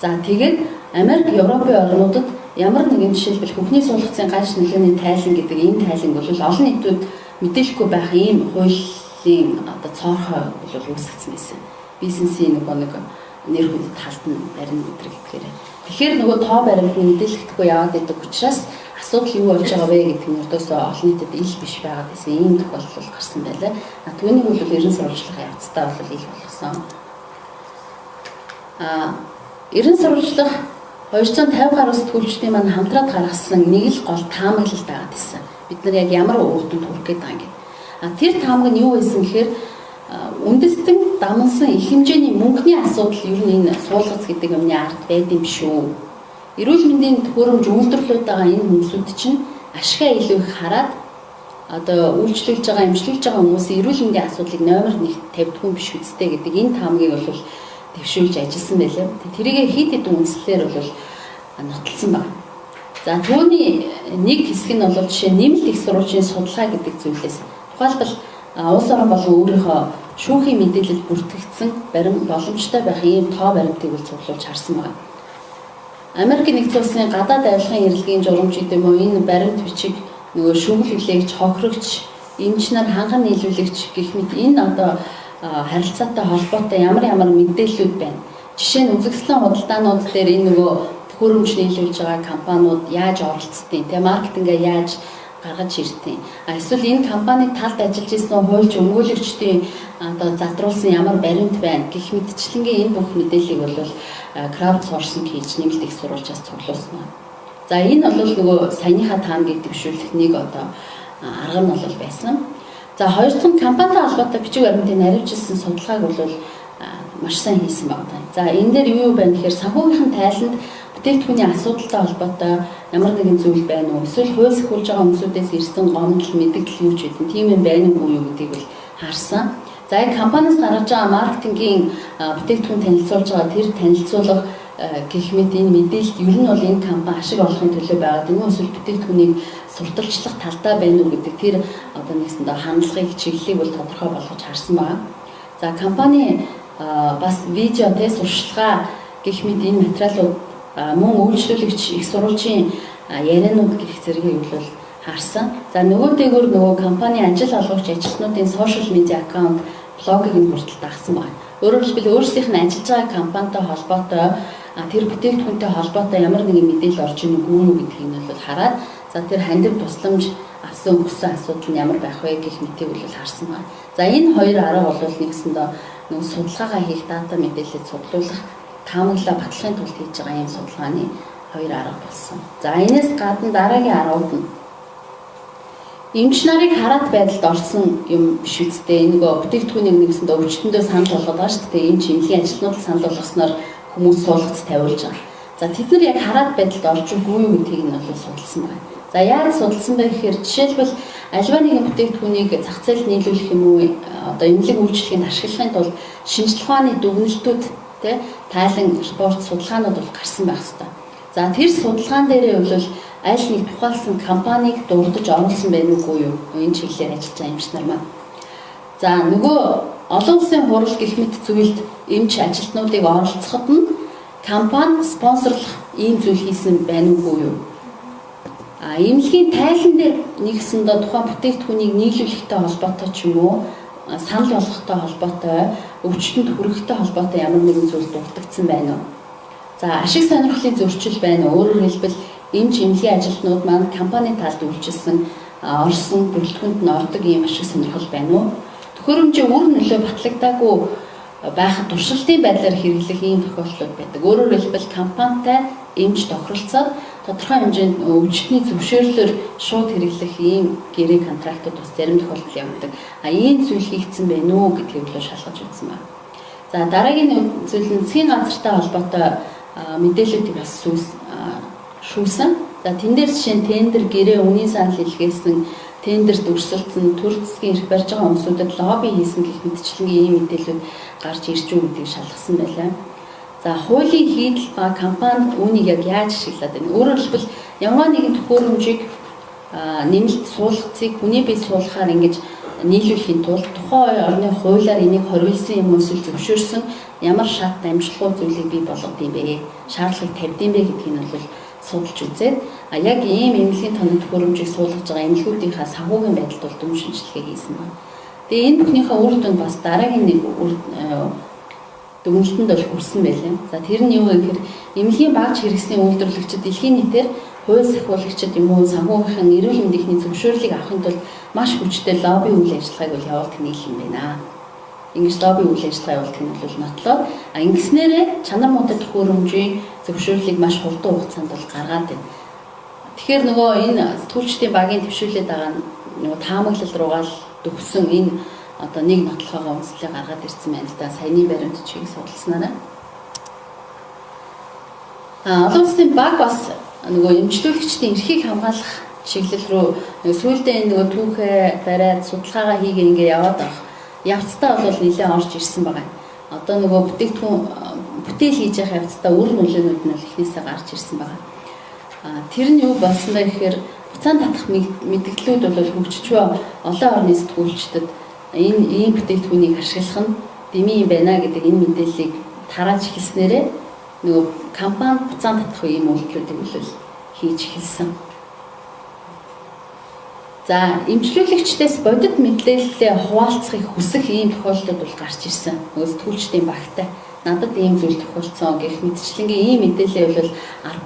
За тэгээд Америк Европын орнуудад ямар нэгэн жишээлбэл хөхний суулгацын гаж нөлөөний тайлан гэдэг энэ тайлан бол олон нийтүүд мэдээлэхгүй байх ийм хуулийн одоо цоорхой бол үүсгэсэн байсан. Бизнесийн нэг нэр хүнд талд нь барин өдр гэдгээр. Тэгэхээр нөгөө тоо баримт нь мэдээлэгдэхгүй яваад байдаг учраас асуудал юу болж байгаа вэ гэдэг нь өрдөөсөө олон нийтэд ил биш байгаад байсан ийм тохиолдол гарсан байлаа. Түүнийг бол ерөн сурвалжлах явцдаа бол ил болгосон. Ерөн сурвалжлах 250 гаруй сэтгүүлчдийн маань хамтраад гаргасан нэг л гол таамаглал байгаад байсан. Бид нар яг ямар үр дүнд хүрэх гээд байгаа юм. Тэр таамаг нь юу байсан гэхээр үндэстэн дамнсан их хэмжээний мөнгөний асуудал ер нь энэ суулгац гэдэг юмны ард байд юм шүү. Эрүүл мэндийн төхөөрөмж үйлдвэрлэлүүд байгаа энэ хүмүүсүүд чинь ашгаа илүү их хараад одоо үйлчлүүлж байгаа, эмчлүүлж байгаа хүмүүсийн эрүүл мэндийн асуудлыг номер 1 тавьдгүй биш үстэй гэдэг энэ таамагийг бол дэвшүүлж ажилласан байлаа. Тэрийг хэд хэдэн үндслээр бол нотолсон байна. За түүний нэг хэсэг нь бол жишээ нэмэлт их сурвалжийн судалгаа гэдэг зүйлээс тухайлбал улс орон болон өөрийнхөө шүүхийн мэдээлэл бүртгэгдсэн барим боломжтой байх ийм тоо баримтыг үл цуглуулж харсан байна. Америк нэгдсэн улсын гадаад авилгын ирэлгийн журамч гэдэг юм уу энэ баримт бичиг нөгөө шүүмжлэгч, хохирогч, эмч нар ханган нийлүүлэгч гэх мэт энэ одоо харилцаатай холбоотой ямар мэдээллүүд байна. Жишээ нь үзэгсэлэн худалдаанууд дээр энэ нөгөө төхөөрөмж нийлүүлж байгаа компаниуд яаж оролцдгийг, маркетингээ яаж гаргаж ирдгийг. Эсвэл энэ компанид талд ажиллаж ирсэн хуульч өмгөөлөгчдийн одоо задруулсан ямар баримт байна гэх мэтчлэнгийн энэ бүх мэдээллийг бол краудсорсинг хийж нэмэлт их сурвалжаас цуглуулсан байна. За энэ бол нөгөө саяныхаа таамагийг дэвшүүлэх нэг одоо арга нь бол байсан. За хоёр дахь компанитай холбоотой бичиг баримтыг наривчилсан судалгааг бол маш сайн хийсэн байна. За энэ дээр юу байна гэхээр санхүүгийн тайланд бүтээгдэхүүний асуудалтай холбоотой ямар нэгэн зүйл байна уу? Эсвэл хууль сахиулж байгаа хүмүүсээс ирсэн гомдол мэдээлэл юу ч гэдэг тийм юм байна уу юу гэдгийг бол харсан. За энэ компаниас гаргаж байгаа маркетингийн бүтээгдэхүүн танилцуулж байгаа тэр танилцуулга гэх мэт энэ мэдээлэл ер нь бол энэ компани ашиг олохын төлөө байгаад энэ эсвэл бүтээгдэхүүнийг сурталчлах талдаа байна уу гэдэг тэр одоо нэгсэндээ хандлагыг чиглэлийг бол тодорхой болгож харсан байна. За компани бас видео тест сурчлагаа гэх мэт энэ материалууд мөн үйлчлүүлэгч их сурвалжийн ярианууд гэх зэргийг бол харсан. За нөгөө дээгүүр нөгөө компани ажил олгогч ажилтнуудын сошиал медиа аккаунт, блогийг нь хүртэл дагсан байна. Өөрөөр хэлбэл өөрсдийнх нь ажиллаж байгаа компанитай холбоотой тэр бүтээгдэхүүнтэй холбоотой ямар нэгэн мэдээлэл орж ийн үгүй юу гэдгийг нь бол хараад за тэр хандив тусламж авсан өгсөн асуудал нь ямар байх вэ гэх мэтийг бол харсан байна. За энэ хоёр арга бол нэгсэндээ нөгөө судалгаагаа хийх дата мэдээлэлд цуглуулах таамаглаа батлахын тулд хийж байгаа юм судалгааны хоёр арга болсон. За энэс гадна дараагийн аргууд нь эмч нарыг хараат байдалд орсон юм биш үстэй. Нөгөө бүтээгдэхүүнийг нэгсэндээ өвчтөндөө санал болгоод байгаа шүү дээ. Эмч эмнэлгийн ажилтнууд санал болгосноор хүмүүс суулгац тавиулж байгаа. За тэд нар яг хараат байдалд орж үгүй юу гэдгийг нь бол судалсан байна. За яаж судалсан бэ гэхээр жишээлбэл аливаа нэгэн бүтээгдэхүүнийг зах зээлд нийлүүлэх юм уу одоо эмнэлэг үйлчлэгэнд ашиглахын тулд шинжлэх ухааны дүгнэлтүүд тайлан репорт судалгаанууд бол гарсан байх ёстой. За тэр судалгаан дээрээ бол аль нэг тухайлсан компанийг дурдж оруулсан байх үгүй юу? Энэ чиглэлээр ажиллаж байгаа эмч нар маань. За нөгөө олон улсын хурал гэх мэт зүйлд эмч ажилтнуудыг оролцоход нь компани спонсорлох ийм зүйл хийсэн байх үгүй юу? Эмнэлгийн тайлан дээр нэгсэндээ тухайн бүтээгдэхүүнийг нийлүүлэхтэй холбоотой ч юм уу санал болгохтой холбоотой өвчтөнд хүрэхтэй холбоотой ямар нэгэн зүйл дурддагдсан байна уу? За ашиг сонирхлын зөрчил байна уу? Өөрөөр хэлбэл эмч эмнэлгийн ажилтнууд маань компани талд үйлчилсэн орсон бүрэлдэхүүнд нь ордог ийм ашиг сонирхол байна уу? Төхөөрөмжийн үр нөлөө батлагдаагүй байхад туршилтын байдлаар хэрэглэх ийм тохиолдлууд байдаг. Өөрөөр хэлбэл компанитай эмч тохиролцоод тодорхой хэмжээнд өвчтний зөвшөөрлөөр шууд хэрэглэх ийм гэрээ контрактууд бас зарим тохиолдолд явагддаг. Ийм зүйл хийгдсэн байна уу гэдгийг л шалгаж үзсэн байна. За дараагийн зүйл нь засгийн газартай холбоотой мэдээллүүдийг бас шүүсэн. За тэн дээр жишээ нь тендер гэрээ үнийн санал илгээсэн, тендерт өрсөлдсөн, төр засгийн эрх барьж байгаа хүмүүсүүдэд лобби хийсэн гэх мэтчлэнгийн ийм мэдээлэлүүд гарч ирж үү гэдгийг шалгасан байлаа. За хуулийн хийдэл ба компани үүнийг яг яаж ашиглаад байна? Өөрөөр хэлбэл ямар нэгэн төхөөрөмжийг нэмэлт суулгацыг хүний бие суулгахаар ингэж нийлүүлэхийн тулд тухайн орны хуулиар энийг хориглосон юм эсвэл зөвшөөрсөн ямар шат амжилтгүй зүйлийг бий болгох юм бэ? Шаардлагыг тавьд юм бэ гэдгийг нь бол судалж үзээд яг ийм эмнэлгийн тоног төхөөрөмжийг суулгаж байгаа эмнэлгүүдийнхаа санхүүгийн байдалд бол дүн шинжилгээ хийсэн байна. Тэгээ энэ бүхнийхээ үр дүнд бас дараагийн нэг дүгнэлтэнд бол хүрсэн байлаа. За тэр нь юу вэ гэхээр эмнэлгийн багж хэрэгслийн үйлдвэрлэгчид дэлхийн нийтээр хууль сахиулагчид юм уу санхүүгийн эрүүл мэндийн зөвшөөрлийг авахын тулд маш хүчтэй лобби үйл ажиллагааг бол явуулдаг нийлэл юм байна. Ингэж лобби үйл ажиллагаа явуулдаг нь бол нотлоо. Ингэснээрээ чанар муутай төхөөрөмжийн зөвшөөрлийг маш хурдан хугацаанд бол гаргаад байна. Тэгэхээр нөгөө энэ сэтгүүлчдийн багийн төвшүүлээд байгаа нөгөө таамаглал руугаа л төгсөн энэ одоо нэг нотлохоо үндэслэлийг гаргаад ирсэн байна л да. Саяны баримт чигийг судалснараа. Олон улсын баг бас нөгөө эмчлүүлэгчдийн эрхийг хамгаалах чиглэл рүү сүүлдээ энэ нөгөө түүхээ бариад судалгаагаа хийгээ ингээ яваад байгаа. Явцдаа бол нэлээд орж ирсэн байгаа. Одоо нөгөө бүтээл хийж явах явцдаа үр нөлөөнүүд нь эхнээсээ гарч ирсэн байгаа. Тэр нь юу болсон бэ гэхээр буцаан татах мэдээллүүд бол хөгжиж байгаа олон орны сэтгүүлчдэд энэ ийм бүтээгдэхүүнийг ашиглах нь дэмий юм байна гэдэг энэ мэдээллийг тарааж эхэлснээрээ нөгөө компани буцаан татах ийм үйлдэлүүдийг бол хийж эхэлсэн. За, эмчлүүлэгчдээс бодит мэдээлэлээ хуваалцахыг хүсэх ийм тохиолдлууд бол гарч ирсэн. Нөгөө сэтгүүлчдийн багтай надад ийм зүйл тохиолдсон гэх мэтчлэнгийн ийм мэдээлэл бол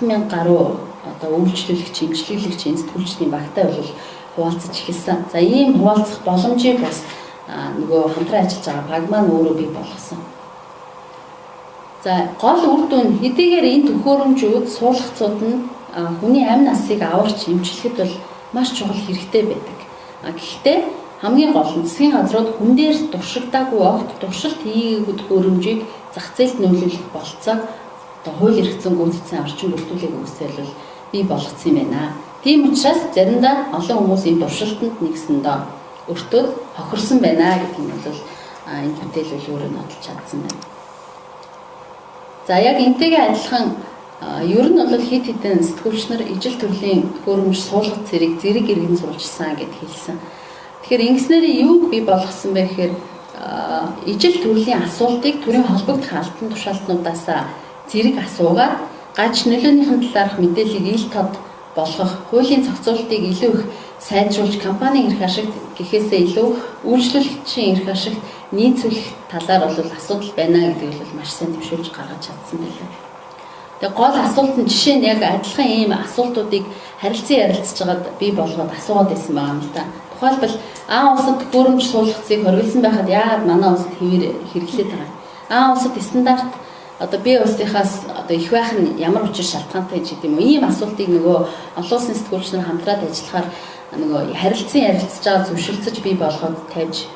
10,000 гаруй одоо үйлчлүүлэгч, эмчлүүлэгч, сэтгүүлчдийн багтай бол хуваалцаж эхэлсэн. За, ийм хуваалцах боломжийг бас нөгөө хамтран ажиллаж байгаа баг маань өөрөө бий болгосон. За, гол үр дүн хэдийгээр энэ төхөөрөмжүүд суулгацууд нь хүний амь насыг аварч эмчлэхэд бол маш чухал хэрэгтэй байдаг. Гэхдээ хамгийн гол нь засгийн газрууд хүн дээр туршигдаагүй огт туршилт хийгээгүй төхөөрөмжийг зах зээлд нөлөөлөх болцоог одоо хууль эрх зүйн гүйцэтгэсэн орчин бүрдүүлэх үсэл бол бий болгоцсон юм байна. Тийм учраас заримдаа олон хүмүүс энэ туршилтанд нэгсэндээ өртөөд хохирсон байна гэдэг нь бол энэ бүтээлэл өөрөө нотолж чадсан байна. За, яг энтэйгээ адилхан ер нь бол хэд хэдэн сэтгүүлч нар ижил төрлийн төхөөрөмж суулгах зэрэг иргэн сурвалжсан гэд хэлсэн. Тэгэхээр ингэснээр юуг бий болгосон бэ гэхээр ижил төрлийн асуултыг төрийн холбогдох албан тушаалтнуудаас зэрэг асуугаад гаж нөлөөнийхэн талаарх мэдээллийг ил тод болгох, хуулийн зохицуултыг илүү их сайжруулж компанийн эрх ашигт гэхээсээ илүү үйлчлүүлэгчийн эрх ашигт нийцүүлэх талаар бол асуудал байна гэдгийг бол маш сайн төвшүүлж гаргаж чадсан байлаа. Тэгээ гол асуулт нь жишээ нь яг адилхан ийм асуултуудыг харилцан ярилцж байгаад бий болгоод асуугаад байсан байгаа юм л да. Тухайлбал улсад төхөөрөмж суулгацыг хоригдсан байхад яагаад манай улсад хэвээр хэрэглээд байгаа. Улсад стандарт одоо бие улсынхаас одоо их байх нь ямар учир шалтгаантай гэж юм уу? Ийм асуултыг нөгөө олон улсын сэтгүүлч нар хамтраад ажиллахаар нөгөө харилцан ярилцж байгаа зөвшөлдсөж бий болгоод тавьж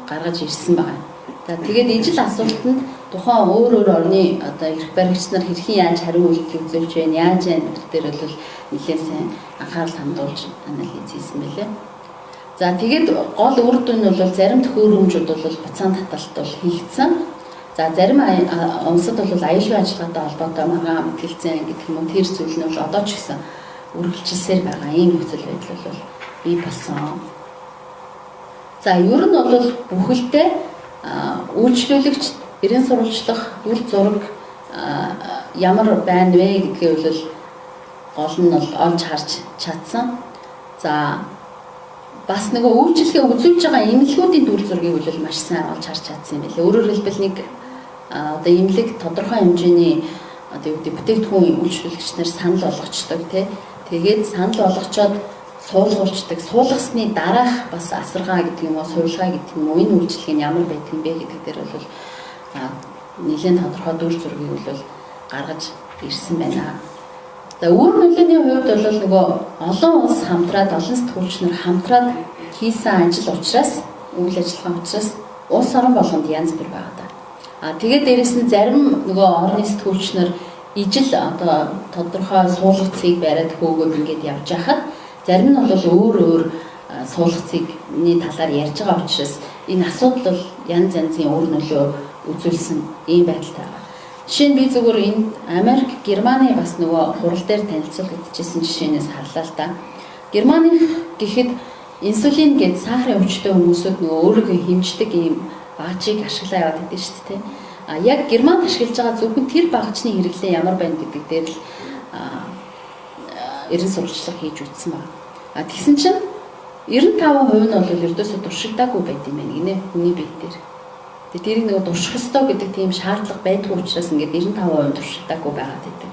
гаргаж ирсэн байгаа. За, тэгээд ижил асуултанд тухайн өөр орны одоо эрх баригч нар хэрхэн яаж хариу үйлдэл үзүүлж байна, яаж энэ дээр бол нэлээд сайн анхаарал хандуулж анализ хийсэн байлээ. За, тэгээд гол үр дүн нь бол зарим төхөөрөмжүүд бол буцаан таталт бол хийгдсэн. За, зарим улсад бол аюулгүй ажиллагаатай холбоотой маргаан мэдээлсэн гэдэг юм уу тэр зүйл нь бол одоо ч гэсэн үргэлжилсээр байгаа ийм нөхцөл байдал бол бий болсон. За, ер нь бол бүхэлдээ үйлчлүүлэгч эрен сурвалжлах үр зураг ямар байна вэ гэдгийг бол гол нь бол олж харж чадсан. За, бас нөгөө үйлчлэгээ үзүүлж байгаа эмнэлгүүдийн дүр зургийг бол маш сайн олж харж чадсан юм байна. Өөрөөр хэлбэл нэг одоо эмнэлэг тодорхой хэмжээний одоо юу гэдэг бүтээгдэхүүн үйлчлүүлэгч нар санал болгочдог тий. Тэгээд санал болгочоод суулгуулцдаг. Суулгасны дараах бас асаргаа гэдэг юм уу, суулгаа гэдэг юм уу, энэ үйлчлэг нь ямар байдаг юм бэ гэдэг дээр бол нэлээд тодорхой дүр зургийг бол гаргаж ирсэн байна. За, үр нөлөөний хувьд бол нөгөө олон улс хамтраад, олон сэтгүүлч нар хамтраад хийсэн ажил учраас, үйл ажиллагаа учраас улс орон болгонд янз бүр байгаа даа. Тэгээд дээрэс нь зарим нөгөө орны сэтгүүлч нар ижил одоо тодорхой суулгацыг бариад хөөгөөд ингээд явж байхад зарим нь бол өөр суулгацны талаар ярьж байгаа учраас энэ асуудал бол янз янзын үр нөлөө үзүүлсэн ийм байдалтай байна. Жишээ нь би зөвхөн энэ Америк, Германы бас нөгөө хурал дээр танилцуулагдчихсан жишээнээс харлаа л да. Германы гэхэд инсулин гэдэг сахарын өвчтөй хүмүүсүүд нөгөө өөрийгөө хэмждэг ийм багажийг ашиглаа яваад байдаг шүү дээ. Яг Германд ашиглаж байгаа зөвхөн тэр багажны хэрэглээ ямар байна гэдэг дээр л эрен сурвалжлага хийж үзсэн байна. Тэгсэн чинь 95% нь бол ердөөсөө туршигдаагүй байд юм байна гинэ хүний бие дээр. Тэгээд тэрийг нөгөө турших ёстой гэдэг тийм шаардлага байдгүй учраас ингээд 95% туршигдаагүй байгаад байдаг.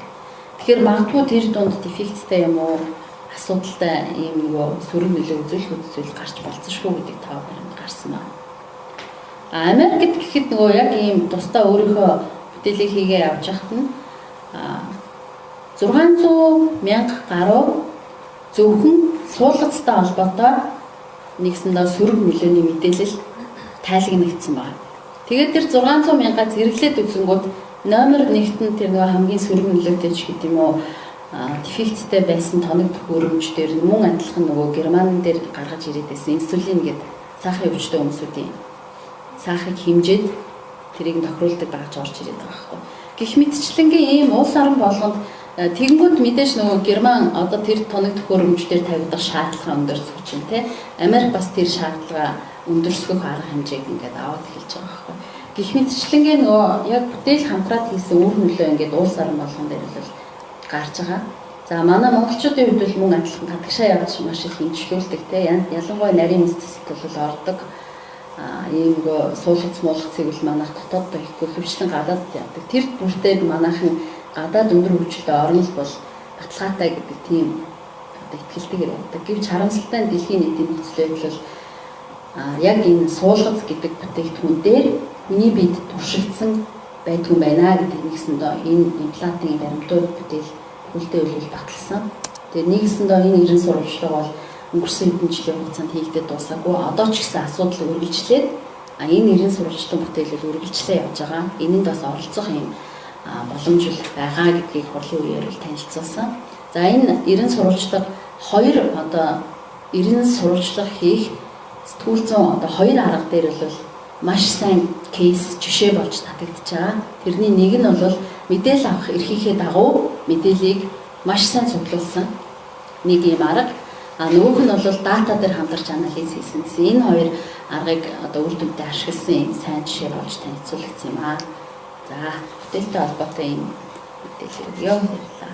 Тэгэхээр магадгүй тэр дунд дефекттэй юм уу, асуудалтай юм юу, сөрөг нөлөө үзүүлэх зүйл гарч болцсошгүй гэдэг тав баримт гарсан байна. Америкт гэхэд нөгөө яг ийм тусдаа өөрийнхөө бүтээлийг хийгээ явж хахад нь 600,000 гаруй зөвхөн суулгацтай холбоотой нэгсэндээ сөрөг нөлөөний мэдээлэл тайлагнагдсан байна. Тэгээд тэр 600,000-аа зэрэглээд үзэнгүүт номер 1-т нь тэр нөгөө хамгийн сөрөг нөлөөтэй ч гэдэг юм уу дефекттэй байсан тоног төхөөрөмж дээр мөн адилхан нөгөө Герман дээр гаргаж ирээд байсан инсулин гэдэг сахарын өвчтөй хүмүүсийн сахарыг хэмжээд тэрийг тохируулдаг багж орж ирээд байгаа байхгүй. Гэх мэтчлэнгийн ийм улс орон болгонд тэгэнгүүт мэдээж нөгөө Герман одоо тэр тоног төхөөрөмж дээр тавигдах шаардлага өндөр сууж байна те. Америк бас тэр шаардлага өндөрсгөх арга хэмжээг ингээд аваад хэлж байгаа байхгүй. Гэх мэтчлэнгээ нөгөө яг бүтээл хамтраад хийсэн үр нөлөө ингээд улс орн болгон дээр бол гарч байгаа. За манай монголчуудын хувьд бол мөн адилхан гадагшаа явж маш их хэмжлүүлдэг те. Ялангуяа нарийн эсэст бол ордог. Ийм суулгац муулгацыг бол манайх дотоод ихгүй хөвчлэн гадаад явдаг. Тэр бүртээ манайхан гадаад өндөр хөгжилтэй орн л бол баталгаатай гэдэг тийм итгэлтэйгээр явдаг. Гэвч харамсалтай нь дэлхийн нийтийн нөхцөлөд бол яг энэ суулгац гэдэг бүтээгдэхүүн дээр миний бид туршигдсан байдгүй байна гэдэг нэгсэндээ энэ имплантын баримтууд бүтээл үлдээ үйл баталсан. Тэгээ нэгсэндээ энэ 90 сурвалжлага бол өнгөрсөн хэдэн жилийн хугацаанд хийгдэж дуусаагүй. Одоо ч гэсэн асуудал үргэлжлээд энэ 90 сурвалжлага бүтээлэл үргэлжлээ явж байгаа. Энэнд бас оролцох юм боломж байгаа гэдгийг хурлын үеэр танилцуулсан. За энэ 90 сурвалжлага 90 сурвалжлага хийх сэтгүүл зүйн хоёр арга дээр бол маш сайн кейс жишээ болж татагдж байгаа. Тэрний нэг нь бол мэдээлэл авах эрхийнхээ дагуу мэдээллийг маш сайн судлуулсан нэг юм арга. Нөгөөх нь бол дата дээр хамтарч анализ хийсэн гэсэн энэ хоёр аргыг үр дүнтэй ашигласан юм сайн жишээ болж танилцуулагдсан юм аа. За бүтээлтэй холбоотой юм мэдээлэл яа хэлээ.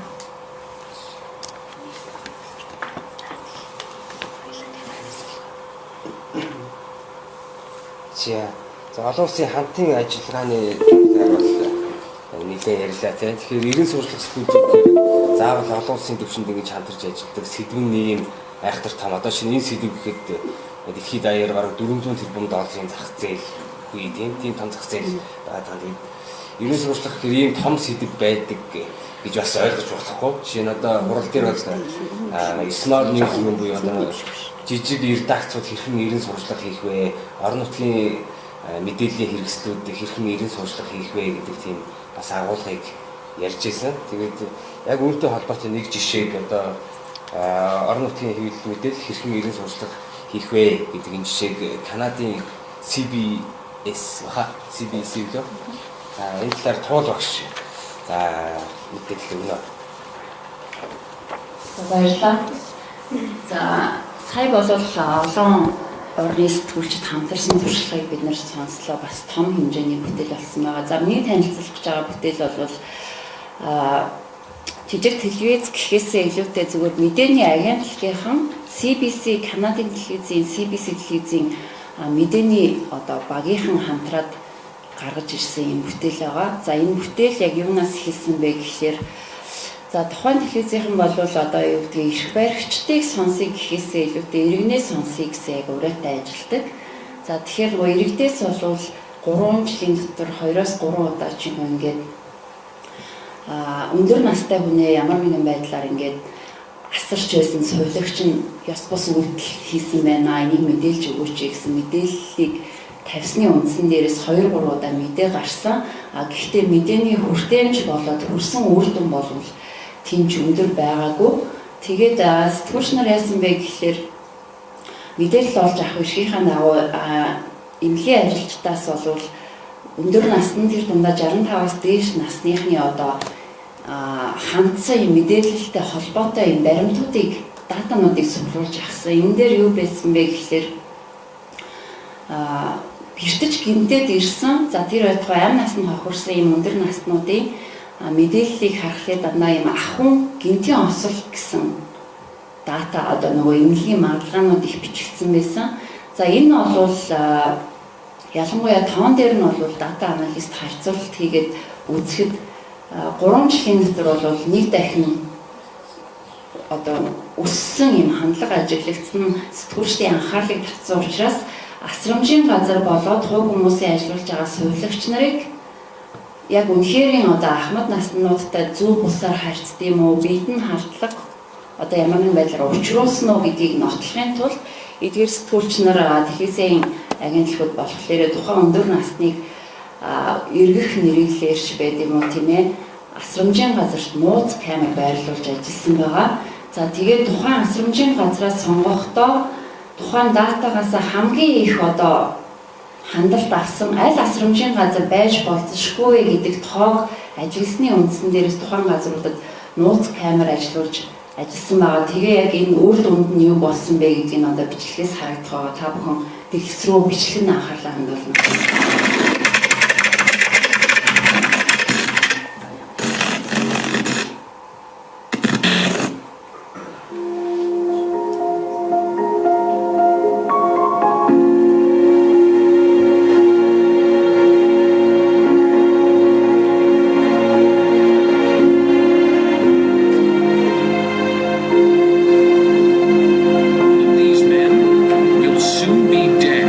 За олон улсын хамтын ажиллагааны талаар бол нэлээд ярьлаа тийм. Тэгэхээр 90 сурчлах сэтгүүлчдээр заавал олон улсын төвшөнд ингэж хамтарч ажилладаг сэдвэн нэм айхтар том. Одоо шинэ энэ сэдв гэхэд дэлхийд даяар бараг 400 тэрбум долларын зах зээл үе тийм том зах зээл байгаа. Тэгээд 90 сурчлах гэх ийм том сэдв байдаг гэж бас ойлгож болохгүй. Жишээ нь одоо хурал дээр бол small news юм буюу одоо жижиг редакцууд хэрхэн 90 сурчлага хийх вэ? Орон нутгийн мэдээллийн хэрэгслүүд хэрхэн 90 сурчлага хийх вэ гэдэг тийм бас агуулгыг ярьж ирсэн. Тэгээд яг үүнтэй холбоотой нэг жишээг одоо орон нутгийн хэвлэл мэдээлэл хэрхэн 90 сурчлага хийх вэ гэдэг энэ жишээг Канадын CBS лөө. Энэ талаар туул багш. За мэдээлэл өгнө. Баярлалаа. За сая бол олон орны сэтгүүлчид хамтарсан туршлагыг бид нэр сонслоо. Бас том хэмжээний бүтээл болсон байгаа. За миний танилцуулж байгаа бүтээл бол жижиг телевиз гэхээсээ илүүтэй зүгээр мэдээний агентлагийнхан CBC Канадын телевизийн CBC телевизийн мэдээний багийнхан хамтраад гаргаж ирсэн юм бүтээл байгаа. За энэ бүтээл яг юунаас хэлсэн бэ гэхээр за тухайн телевизийнхэн бол одоо юу гэдгийг эрх баригчдыг сонсъё гэхээсээ илүүтэй иргэнээ сонсъё гэсэн яг ураатай ажилладаг. За тэгэхээр нөгөө иргэдээс бол 3 жилийн дотор 2-3 удаа ч юм ингээд өндөр настай хүнээ ямар нэгэн байдлаар ингээд асарч байсан сувилагч нь ёс бус үйлдэл хийсэн байна. Энийг мэдээлж өгөөч гэсэн мэдээллийг тавьсны үндсэн дээрээс 2-3 удаа мэдээ гарсан. Гэхдээ мэдээний хүртээмж болоод хүрсэн үр дүн бол тэмч өндөр байгаагүй. Тэгээд сэтгүүлч нар яасан бэ гэхээр мэдээлэл олж авах эрхийнхаа дагуу эмнэлгийн ажилчдаас бол өндөр насны тэр дундаа 65-аас дээш насныхны хандсан юм мэдээлэлтэй холбоотой юм баримтуудыг датануудыг сурлуулж авсан. Энэ дээр юу байсан бэ гэхээр бэртэж гинтээд ирсэн. За тэр байтугай амь насны хохирсан юм өндөр наснуудын мэдээллийг харахад дандаа юм ахын гинтийн осол гэсэн дата нөгөө эмнэлгийн магадлалууд их бичигдсэн байсан. За энэ бол ялангуяа тоон дээр нь бол дата аналист харьцуулалт хийгээд үзэхэд 3 жилийн дотор бол нэг дахин өссөн юм хандлага ажиглагдсан сэтгүүлчдийн анхаарлыг татсан учраас асрамжийн газар болоод хувь хүмүүсийн ажиллаж байгаа сувилагч нарыг яг үнэхээр ахмад наснуудтай зөв бусаар харьцдаг юм уу, биед нь халдлага ямар нэгэн байдлаар учруулсан уу гэдгийг нотлохын тулд эдгээр сэтгүүлч нар телевизийн агентлагууд болохоор тухайн өндөр насныг эргэх нэрэлээрч байд юм уу тийм ээ, асрамжийн газарт нууц камер байрлуулж ажилласан байгаа. За тэгээд тухайн асрамжийн газраас сонгохдоо тухайн датагаас хамгийн их хандлт авсан аль асрамжийн газар байж болзошгүй гэдэг тоог ажилласны үндсэн дээрээс тухайн газруудад нууц камер ажиллуулж ажилласан байгаа. Тэгээ яг энэ үр дүнд нь юу болсон бэ гэдгийг бичлэгээс харагдах байгаа. Та бүхэн тэгс рүү бичлэг нь анхаарлаа хандуулна. These men will soon be dead.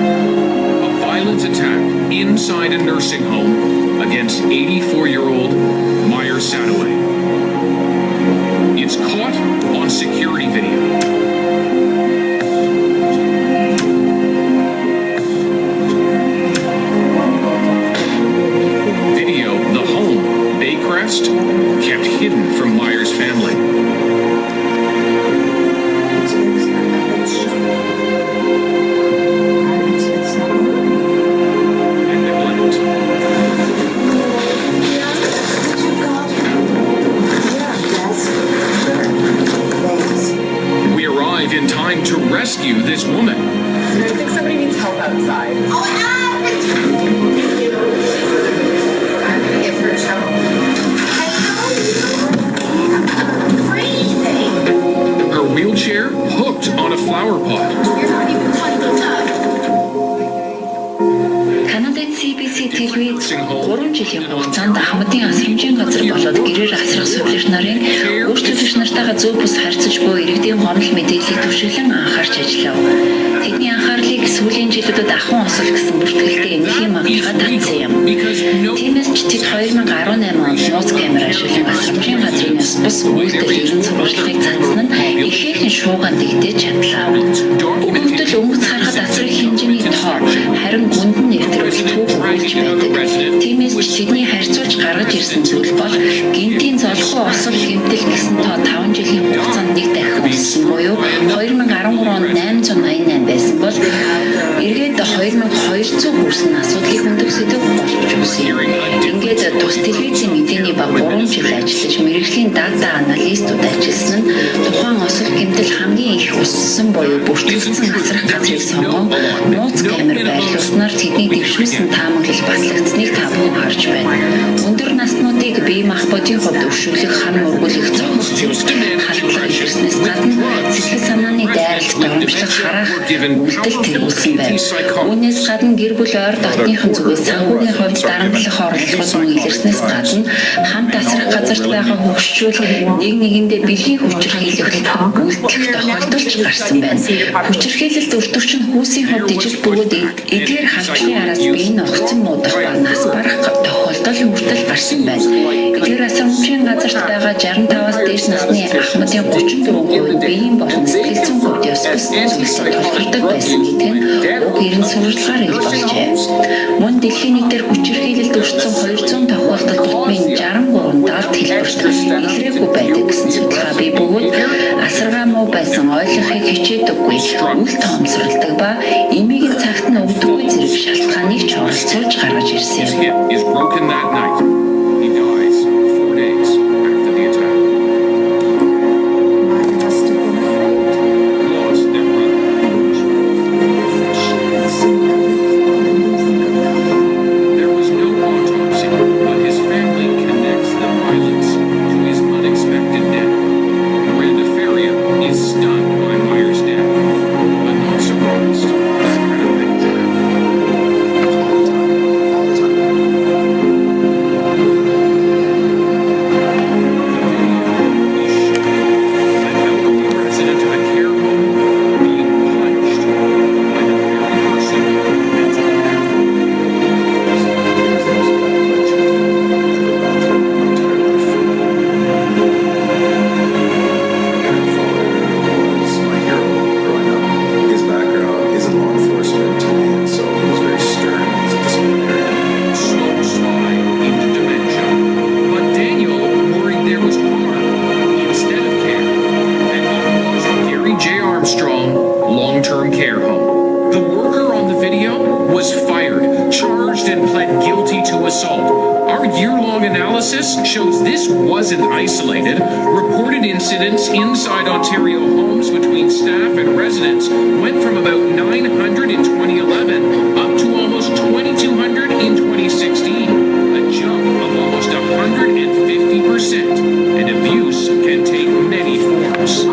A violent attack inside a nursing home against 84-year-old Meyer Sadoway. It's caught on security video. Video, the home, Baycrest, kept hidden from Meyer's family. And neglect. We arrive in time to rescue this woman. I think somebody needs help outside. Give her trouble. Freezing. Her wheelchair hooked on a flower pot. You're not even funny enough. Канадад CBC телевиз 3 жилийн хугацаанд Ахмадын асрамжийн газар болоод гэрээр асрах сувлиш нарын өөрчлөгч нартайгаа зөв бус харьцаж буй иргэдийн гомдол мэдээллийг түвшиглэн анхаарч ажиллав. Тэдний анхаарлыг сүүлийн жилүүдэд ахуйн осол гэсэн бүртгэлтэй эмнэлгийн магталтад татсан юм. Тиймээс ч тэд 2018 онд нууц камер ашиглан асрамжийн газрын ёс бус үйлдэл ерөн сурвалжлагыг цацсан нь ихээхэн шуугаан дэгдэж чадлаа. Өгөгдөл өнгөц харахад асрах хэмжээний тоо харин гүнд нь нэвтрүүлж түүх үйлж байдаг. Тиймээс ч тэдний харьцуулж гаргаж ирсэн зүйл бол гинтийн золгүй осол гэмтэл гэсэн тоо 5 жилийн хугацаанд нэг дахин өссөн буюу 2013 онд 888 байсан бол эргээд 2200 хүрсэн асуудлыг хөндөг сэдв болж өгсөн юм. Ингээд тус телевизийн мэдээний баг 3 жил ажиллаж мэрэгжлийн дата аналистууд ажилласан нь тухайн осол гэмтэл хамгийн их өссөн буюу бүртгэгдсэн асрах газрыг сонгон нууц камер байрлуулснаар тэдний дэвшүүлсэн таамаглал батлагдсныг та бүхэн харж байна. Өндөр наснуудыг бие махбодын хувьд өвшүүлэх хан мөргүүлэх зохицол халдлага илэрснээс гадна сэтгэл санааны дайралт доромжлох хараах үйлдэл тэргүүлсэн байна. Үүнээс гадна гэр бүл ойр дотныхон зүгээс санхүүгийн хувьд дарамтлах орлогууд мөн илэрснээс гадна хамт асрах газарт байгаа хөгшчүүл нэг нэгэндээ бэлгийн хүчирхийлэх үйлдэлх тохиолдолч гарсан байна. Хүчирхийлэлт өртөгчн хүүсийн хувьд ижил бөгөөд эдгээр халдлагын араас биеийг огцон муудах ба нас барах тохиолдол хүртэл гарсан байна. Эдгээр асрамжийн газарт байгаа 65-аас дээш насны Ахмадын 34% биеийн болон сэтгэл зүйн хувьд ёс бус зүйлсээр тулгардаг байсан гэдэг нь уг ерөн сурвалжлагаар ил болжээ. Мөн дэлхийн нийтээр хүчирхийлэлд өртсөн 200 тохиолдолд тутмын 63 даалт хэлбэрт илрээгүй байдаг гэсэн судалгаа бий бөгөөд асаргаа муу байсан ойлгохыг хичээдэггүй үл тоомсролдог ба эмийн цагт нь өгдөггүй зэрэг шалтгааныг ч оролцуулж гаргаж ирсэн юм. Hip is broken that night. He dies 4 days after the attack. Lost their brother. There was no autopsy, but his family connects the violence to his unexpected death. Miranda Faria is stunned by Meyer's death, but not surprised. analysis shows this wasn't isolated. Reported incidents inside Ontario homes between staff and residents went from about 900 in 2011 up to almost 2,200 in 2016, a jump of almost 150%, and abuse can take many forms.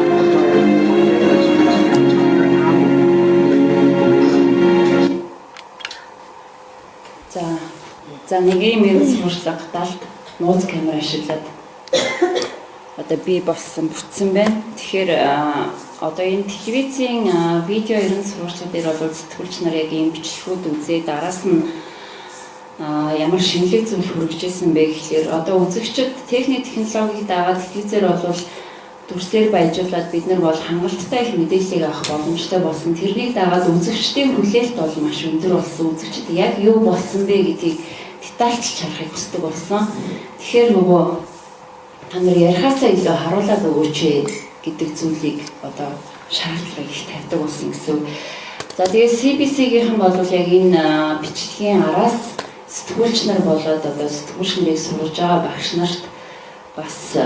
За нэг юм ерөнхий сурчлага талд нууц камер ашиглаад одоо би болсон бүтсэн байна. Тэгэхээр одоо энэ телевизийн видео ерөнхий сурчлага дээр бол сэтгүүлч нар яг ийм бичлэгүүд үзээ дараас нь ямар шинэлэг зүйл хүргэжсэн бэ гэхээр одоо үзэгчид техник технологиг дагаад телевизээр бол дүрсээр баяжуулаад бид нар бол хангалттай их мэдээллийг авах боломжтой болсон. Тэрнийг дагаад үзэгчдийн хүлээлт бол маш өндөр болсон. Үзэгчид яг юу болсон бэ гэдгийг детальчилж харахыг хүсдэг болсон. Тэгэхээр нөгөө та нар ярихаасаа илүү харуулад өгөөч гэдэг зүйлийг одоо шаардлагыг их тавьдаг болсон гэсэн. За тэгээд CBC-ийн бол яг энэ бичлэгийн араас сэтгүүлч нар болоод одоо сэтгүүлч нарыг сурж байгаа багш нарт бас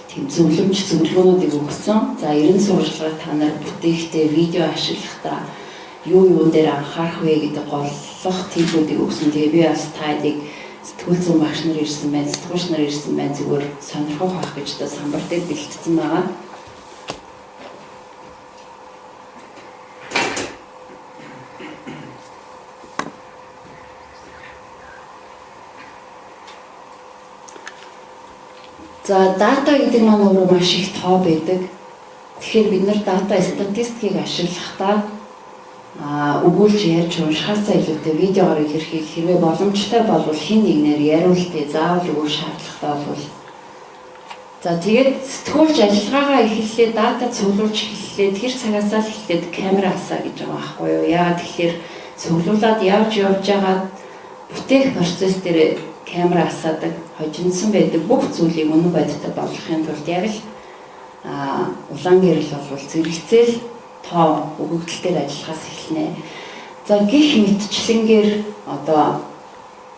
тийм зөвлөгөөнүүдийг өгсөн. За ерөн сурвалжлагыг та нар бүтээхдээ видео ашиглахдаа юу дээр анхаарах вэ гэдэг голлох тиймүүдийг өгсөн. Тэгээ би бас таадыг сэтгүүл зүйн багш нар ирсэн байна, сэтгүүлч нар ирсэн байна, зүгээр сонирхох байх гэж та самбар дээр бэлтгэсэн байгаа. За дата гэдэг маань өөрөө маш их тоо байдаг. Тэгэхээр бид нар дата статистикийг ашиглахдаа өгүүлж ярьж уншихаасаа илүүтэй видеогоор ихэхийг хэрвээ боломжтой бол хин нэгнээр яриултыг заавал өгөх шаардлагатай бол. За тэгээд сэтгүүлч ажиллагаагаа эхлэлээ дата цуглуулж эхлэлээ тэр цагаасаа л эхлээд камера асаа гэж байгаа байхгүй юу. Яагаад тэгэхээр цуглуулад явж байгаа бүтээх процесс дээр камера асаадаг, хожигдсон байдаг бүх зүйлийг үнэн бодиттой болгохын тулд яг л улаан гэрэл бол зэрэгцээл тоо өгөгдөл дээр ажиллахаас эхэлнэ. За гих мэдчлэнгээр одоо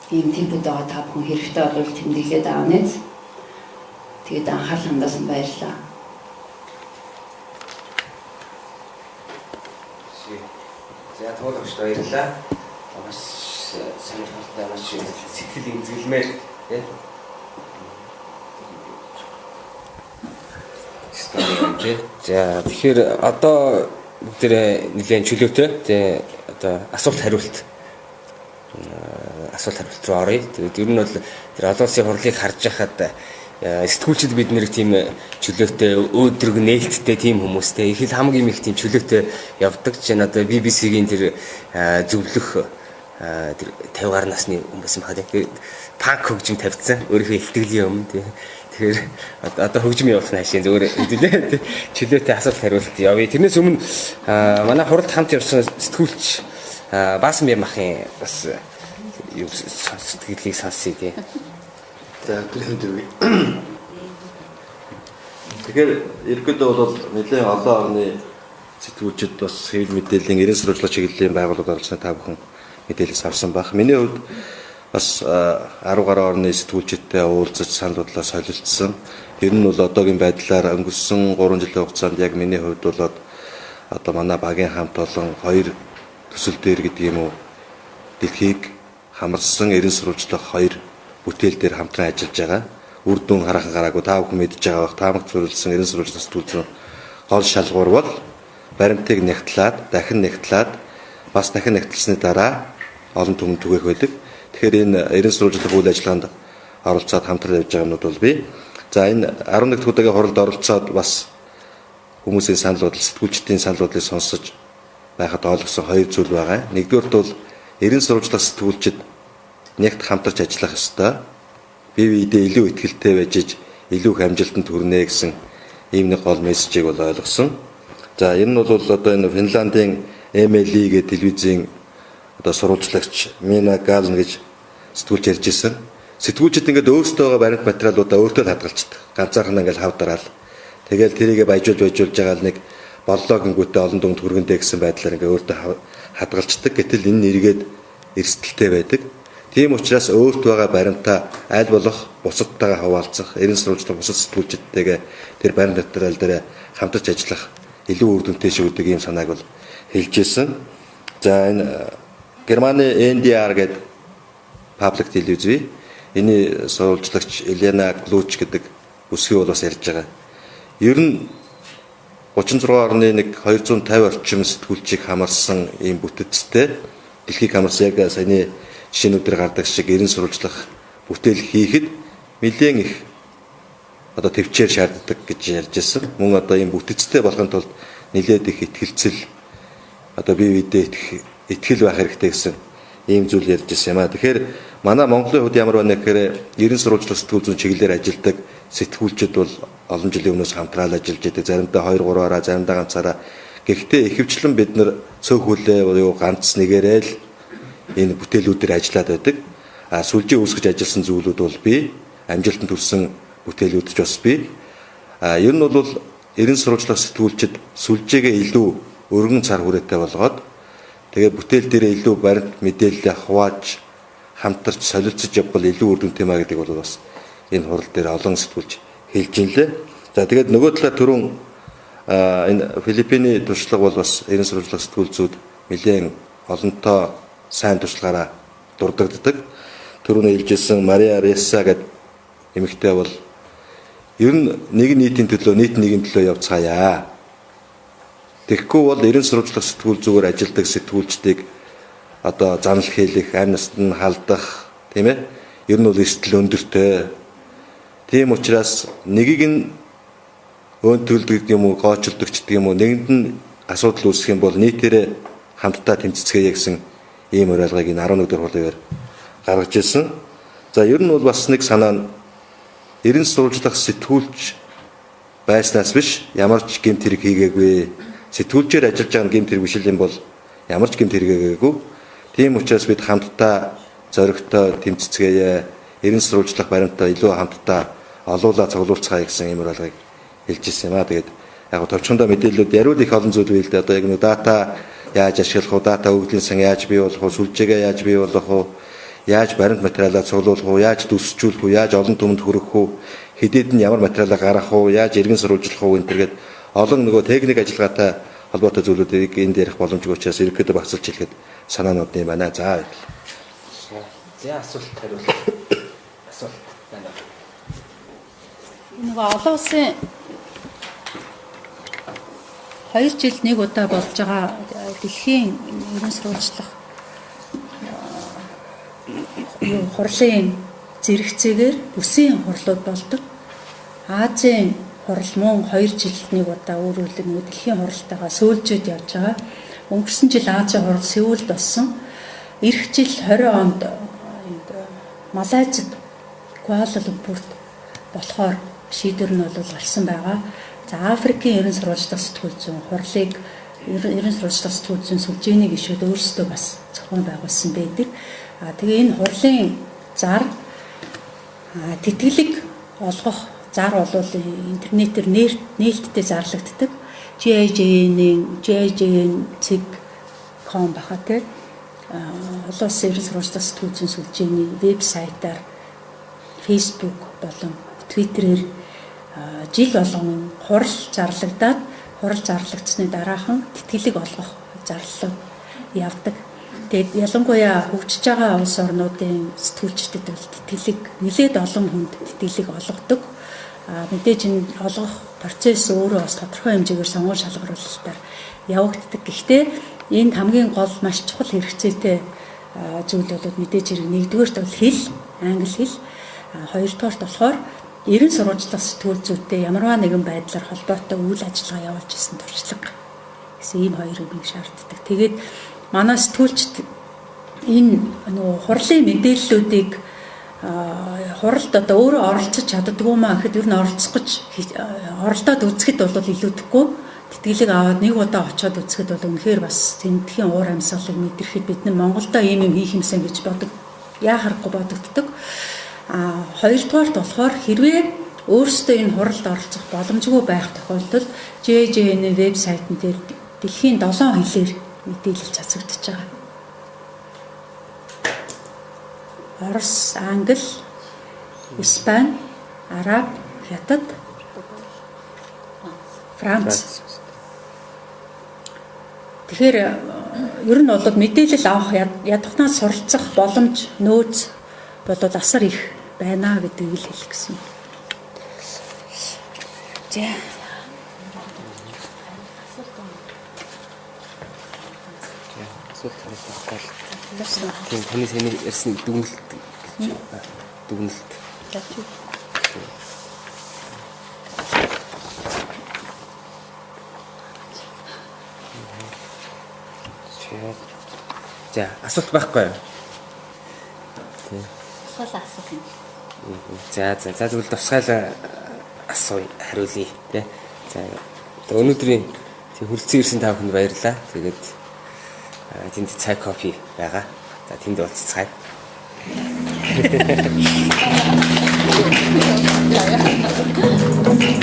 ийм темпод байгаа та бүхэн хэрэгтэй бол тэмдэглээд аавнэ. Тэгээд анхаарал хандаас нь баярлалаа. За туулгач баярлалаа. Маш сонирхолтой маш сэтгэл имзэглэмээр тийм. За тэгэхээр одоо бүгдээ нэлээд чөлөөтэй тий одоо асуулт хариулт руу оръё. Тэгээд ер нь бол тэр олон улсын хурлыг харж байхад сэтгүүлчид бид нэр тийм чөлөөтэй өөдрөг нээлттэй тийм хүмүүстэй их л хамгийн их тийм чөлөөтэй явдаг. Жишээ нь одоо BBC-гийн тэр зөвлөх тэр 50 гаруй насны хүмүүс байна. Тэгээд панк хөгжим тавьсан. Өөрийнхөө ихтгэлийн өмнө тий. Тэгэхээр одоо хөгжим явуулах нь хашийн зөвөр хэдүүлээ чөлөөтэй асуулт хариулт явъя. Тэрнээс өмнө манай хуралд хамт явсан сэтгүүлч Баасан Бямахын бас юу сэтгэлийг сонсъё тий. За тэр тэгэхээр ерөнхийдөө бол нэлээд олон орны сэтгүүлчид бас хэвлэл мэдээллийн эрен сурвалжлага чиглэлийн байгууллагууд оролцсон та бүхэн мэдээлэл авсан баг. Миний хувьд бас 10 гаруй орны сэтгүүлчидтэй уулзаж санал бодлоо солилцсон. Ер нь бол одоогийн байдлаар өнгөрсөн 3 жилийн хугацаанд яг миний хувьд бол одоо манай багийн хамт олон 2 төсөл дээр гэдэг юм уу дэлхийг хамарсан эрен сурвалжлах 2 бүтээл дээр хамтран ажиллаж байгаа. Үр дүн хараахан гараагүй та бүхэн мэдж байгаа бах таамаг зөвлөсөн эрен сурвалжлах сэтгүүлчийн гол шалгуур бол баримтыг нягтлаад, дахин нягтлаад, бас дахин нягтлсны дараа олон түмэнд түгээх байдаг. Тэгэхээр энэ эрен сурвалжлах үйл ажиллагаанд оролцоод хамтран явж байгаа юмнууд бол би. За энэ 11 дахь удаагийн хуралд оролцоод бас хүмүүсийн санал бодол, сэтгүүлчдийн санал бодлыг сонсож байхад ойлгосон 2 зүйл байгаа. Нэгдүгээрт бол эрен сурвалжлах сэтгүүлчид нэгт хамтарч ажиллах ёстой. Бие биедээ илүү ихтэй байж илүү их амжилтанд хүрнэ гэсэн ийм нэг гол мессежийг бол ойлгосон. За энэ нь бол одоо энэ Финландийн MLE гэдэг телевизийн одоо сурвалжлагч Мина Галн гэж сэтгүүлч ярьж ирсэн. Сэтгүүлчид ингээд өөрсдөө баримт материалуудаа өөртөө хадгалцдаг. Ганцаархан ингээд хавдараал. Тэгэл тэрийгэ баяжуулж байгаа л нэг боллоо гингүүтээ олон дүнд хүргэндэ гэсэн байдлаар ингээд өөртөө хадгалцдаг. Гэтэл энэ нэргээд эрсдэлтэй байдаг. Тийм учраас өөрт байгаа баримтаа аль болох бусадтайгаа хуваалцах, эрен сурвалжлах бусад сэтгүүлчдтэйгээ тэр баримт материал дээр хамтарч ажиллах илүү үр дүнтэй шиг үүдэг ийм санааг бол хэлж ирсэн. За энэ Германы NDR гэдэг Public Television энэ сурвалжлагч Елена Глуч гэдэг бүсгүй бол бас ярьж байгаа. Ер нь 36.1 250 орчим сэтгүүлчийг хамарсан ийм бүтэцтэй дэлхийг хамарсан яг саяны жишээнүүдээр гардаг шиг эрен сурвалжлах бүтээл хийхэд нэлээд их одоо төвчээр шаарддаг гэж ярьж байсан. Мөн одоо ийм бүтэцтэй болохын тулд нэлээд их ихтгэлцэл одоо бие биедээ итгэл байх хэрэгтэй гэсэн ийм зүйл ярьж байсан юм а. Тэгэхээр манай Монголын хувьд ямар байна гэхээр эрен сурвалжлах сэтгүүл зүйн чиглэлээр ажилладаг сэтгүүлчид бол олон жилийн өмнөөс хамтраад ажиллаж байдаг. Заримдаа 2-3-аараа, заримдаа ганцаараа. Гэхдээ ихэвчлэн бид нар цөөх хүлээ буюу ганц нэгээрээ л энэ бүтээлүүдээр ажиллаад байдаг. Сүлжээ үүсгэж ажилласан зүйлүүд бол бий. Амжилтанд хүрсэн бүтээлүүд ч бас бий. Ер нь бол эрен сурвалжлах сэтгүүлчид сүлжээгээ илүү өргөн цар хүрээтэй болгоод тэгээ бүтээл дээрээ илүү баримт мэдээлэл хувааж хамтарч солилцож явбал илүү үр дүнтэй маа гэдэг бол бас энэ хурал дээр олон сэтгүүлч хэлж ин лээ. За тэгээд нөгөө талаар түрүүн энэ Филиппиний туршлага бол бас эрен сурвалжлах сэтгүүлчүүд нэлээд олонтоо сайн туршлагаараа дурддагддаг. Түрүүн хэлжсэн Мария Ресса гэдэг эмэгтэй бол ер нь нэг нийтийн төлөө, нийт нийгмийн төлөө явцгаая. Тэгэхгүй бол эрен сурвалжлах сэтгүүл зүгээр ажилладаг сэтгүүлчдийг одоо занал хийлэх, амь насанд нь халдах, тийм ээ? Ер нь бол эрсдэл өндөртэй. Тийм учраас нэгийг нь өөнтгөлдөг юм уу, гоочилдог ч гэдэг юм уу, нэгэнд нь асуудал үүсэх юм бол нийтээрээ хамтдаа тэмцэцгээе гэсэн ийм уриалгыг энэ 11 дэх хуулиар гаргаж ирсэн. За ер нь бол бас нэг санаа нь эрен сурвалжлах сэтгүүлч байснаас биш ямар ч гэмт хэрэг хийгээгүй. Сэтгүүлчээр ажиллаж байгаа гэмт хэрэг биш юм бол ямар ч гэмт хэрэг хийгээгүй. Тийм учраас бид хамтдаа зоригтой тэмцэцгээе. Эрен сурвалжлах баримтаа илүү хамтдаа олуулаа цуглуулцгаая гэсэн ийм уриалгыг хэлж ирсэн юм аа. Тэгээд яг товчхондоо мэдээлэлүүд яриул их олон зүйл үйлдэ. Одоо яг нэг дата яаж ашиглах уу, дата өгөгдлийн сан яаж бий болох уу, сүлжээгээ яаж бий болох уу, яаж баримт материалаа цуглуулах уу, яаж төсчүүлэх үү, яаж олон түмэнд хүргэх үү, хэдийд нь ямар материалаа гаргах уу, яаж эргэн сурвалжлах уу гэнтергээд олон нөгөө техник ажиллагаатай холбоотой зүйлүүдийг энд ярих боломжгүй учраас ерөөдөө багцуулж хэлэхэд санаанууд юм байна. За. За асуулт хариулт. Асуулт байна. Нөгөө олон улсын 2 жилд нэг удаа болж байгаа дэлхийн эрен сурвалжлах хурлын зэрэгцээгээр бүсийн хурлууд болдог. Азийн хурал мөн 2 жилд нэг удаа өөрөөлөг нэг дэлхийн хуралтайгаа сөүлжөд явж байгаа. Өнгөрсөн жил Азийн хурал Сеулд болсон. Ирэх жил 20 онд Малайзад Куала-Лумпурт болохоор шийдвэр нь бол гарсан байгаа. За Африкийн эрен сурвалжлах сэтгүүл зүйн хурлыг эрен сурвалжлах сэтгүүл зүйн сүлжээний гишүүд өөрсдөө бас зохион байгуулсан байдаг. Тэгээ энэ хурлын зар тэтгэлэг олгох зар бол интернетээр нээлттэй зарлагддаг. JIJN.com баха тий. Олон улсын эрен сурвалжлах сэтгүүл зүйн сүлжээний вебсайтаар Facebook болон Twitter-ээр жил болгон хурал зарлагдаад хурал зарлагдсны дараахан тэтгэлэг олгох зарлал явдаг. Тэгээд ялангуяа хөгжиж байгаа улс орнуудын сэтгүүлчдэд бол тэтгэлэг нэлээд олон хүнд тэтгэлэг олгодог. Мэдээж энэ олгох процесс өөрөө бас тодорхой хэмжээгээр сонгуул шалгаруулалтаар явагддаг. Гэхдээ энд хамгийн гол маш чухал хэрэгцээтэй зүйл бол мэдээж хэрэг нэгдүгээрт бол хэл, англи хэл, хоёрдугаарт болохоор эрен сурвалжлах сэтгүүл зүйтэй ямарваа нэгэн байдлаар холбоотой үйл ажиллагаа явуулж исэн туршлага гэсэн ийм хоёр юм шаарддаг. Тэгээд манай сэтгүүлчд энэ нөгөө хурлын мэдээллүүдийг хуралд одоо өөрөө оролцож чаддгүй маа гэхэд ер нь оролцох гэж оролдоод үзэхэд бол илүүдэхгүй. Тэтгэлэг аваад нэг удаа очиод үзэхэд бол үнэхээр бас тэмдгийн уур амьсгалыг мэдрэхэд бид нар Монголдо ийм юм хийх юмсан гэж бодог. Яахарахгүй бодогддог. Хоёрдугаарт болохоор хэрвээ өөрсдөө энэ хуралд оролцох боломжгүй байх тохиолдолд JJN вебсайтн дээр дэлхийн 7 хэлээр мэдээлэл цацагдж байгаа. Орос, Англи, Испани, Араб, Хятад, Франц. Тэгэхээр ер нь бол мэдээлэл авах ядахнаас суралцах боломж нөөц бодвол асар их байна гэдгийг л хэлэх гэсэн. За. Тийм таны сэний ярьсан дүгнэлт гэж дүгнэлт. За асуулт байхгүй юу? Асуулт юм. За тэгвэл тусгайлаа асууя хариулъя тий. За өнөөдрийн хүрэлцэн ирсэн та бүхэнд баярлалаа. Тэгээд тэнд цай кофе байгаа. За тэнд уулзцгаая.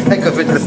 Цай кофе дэс.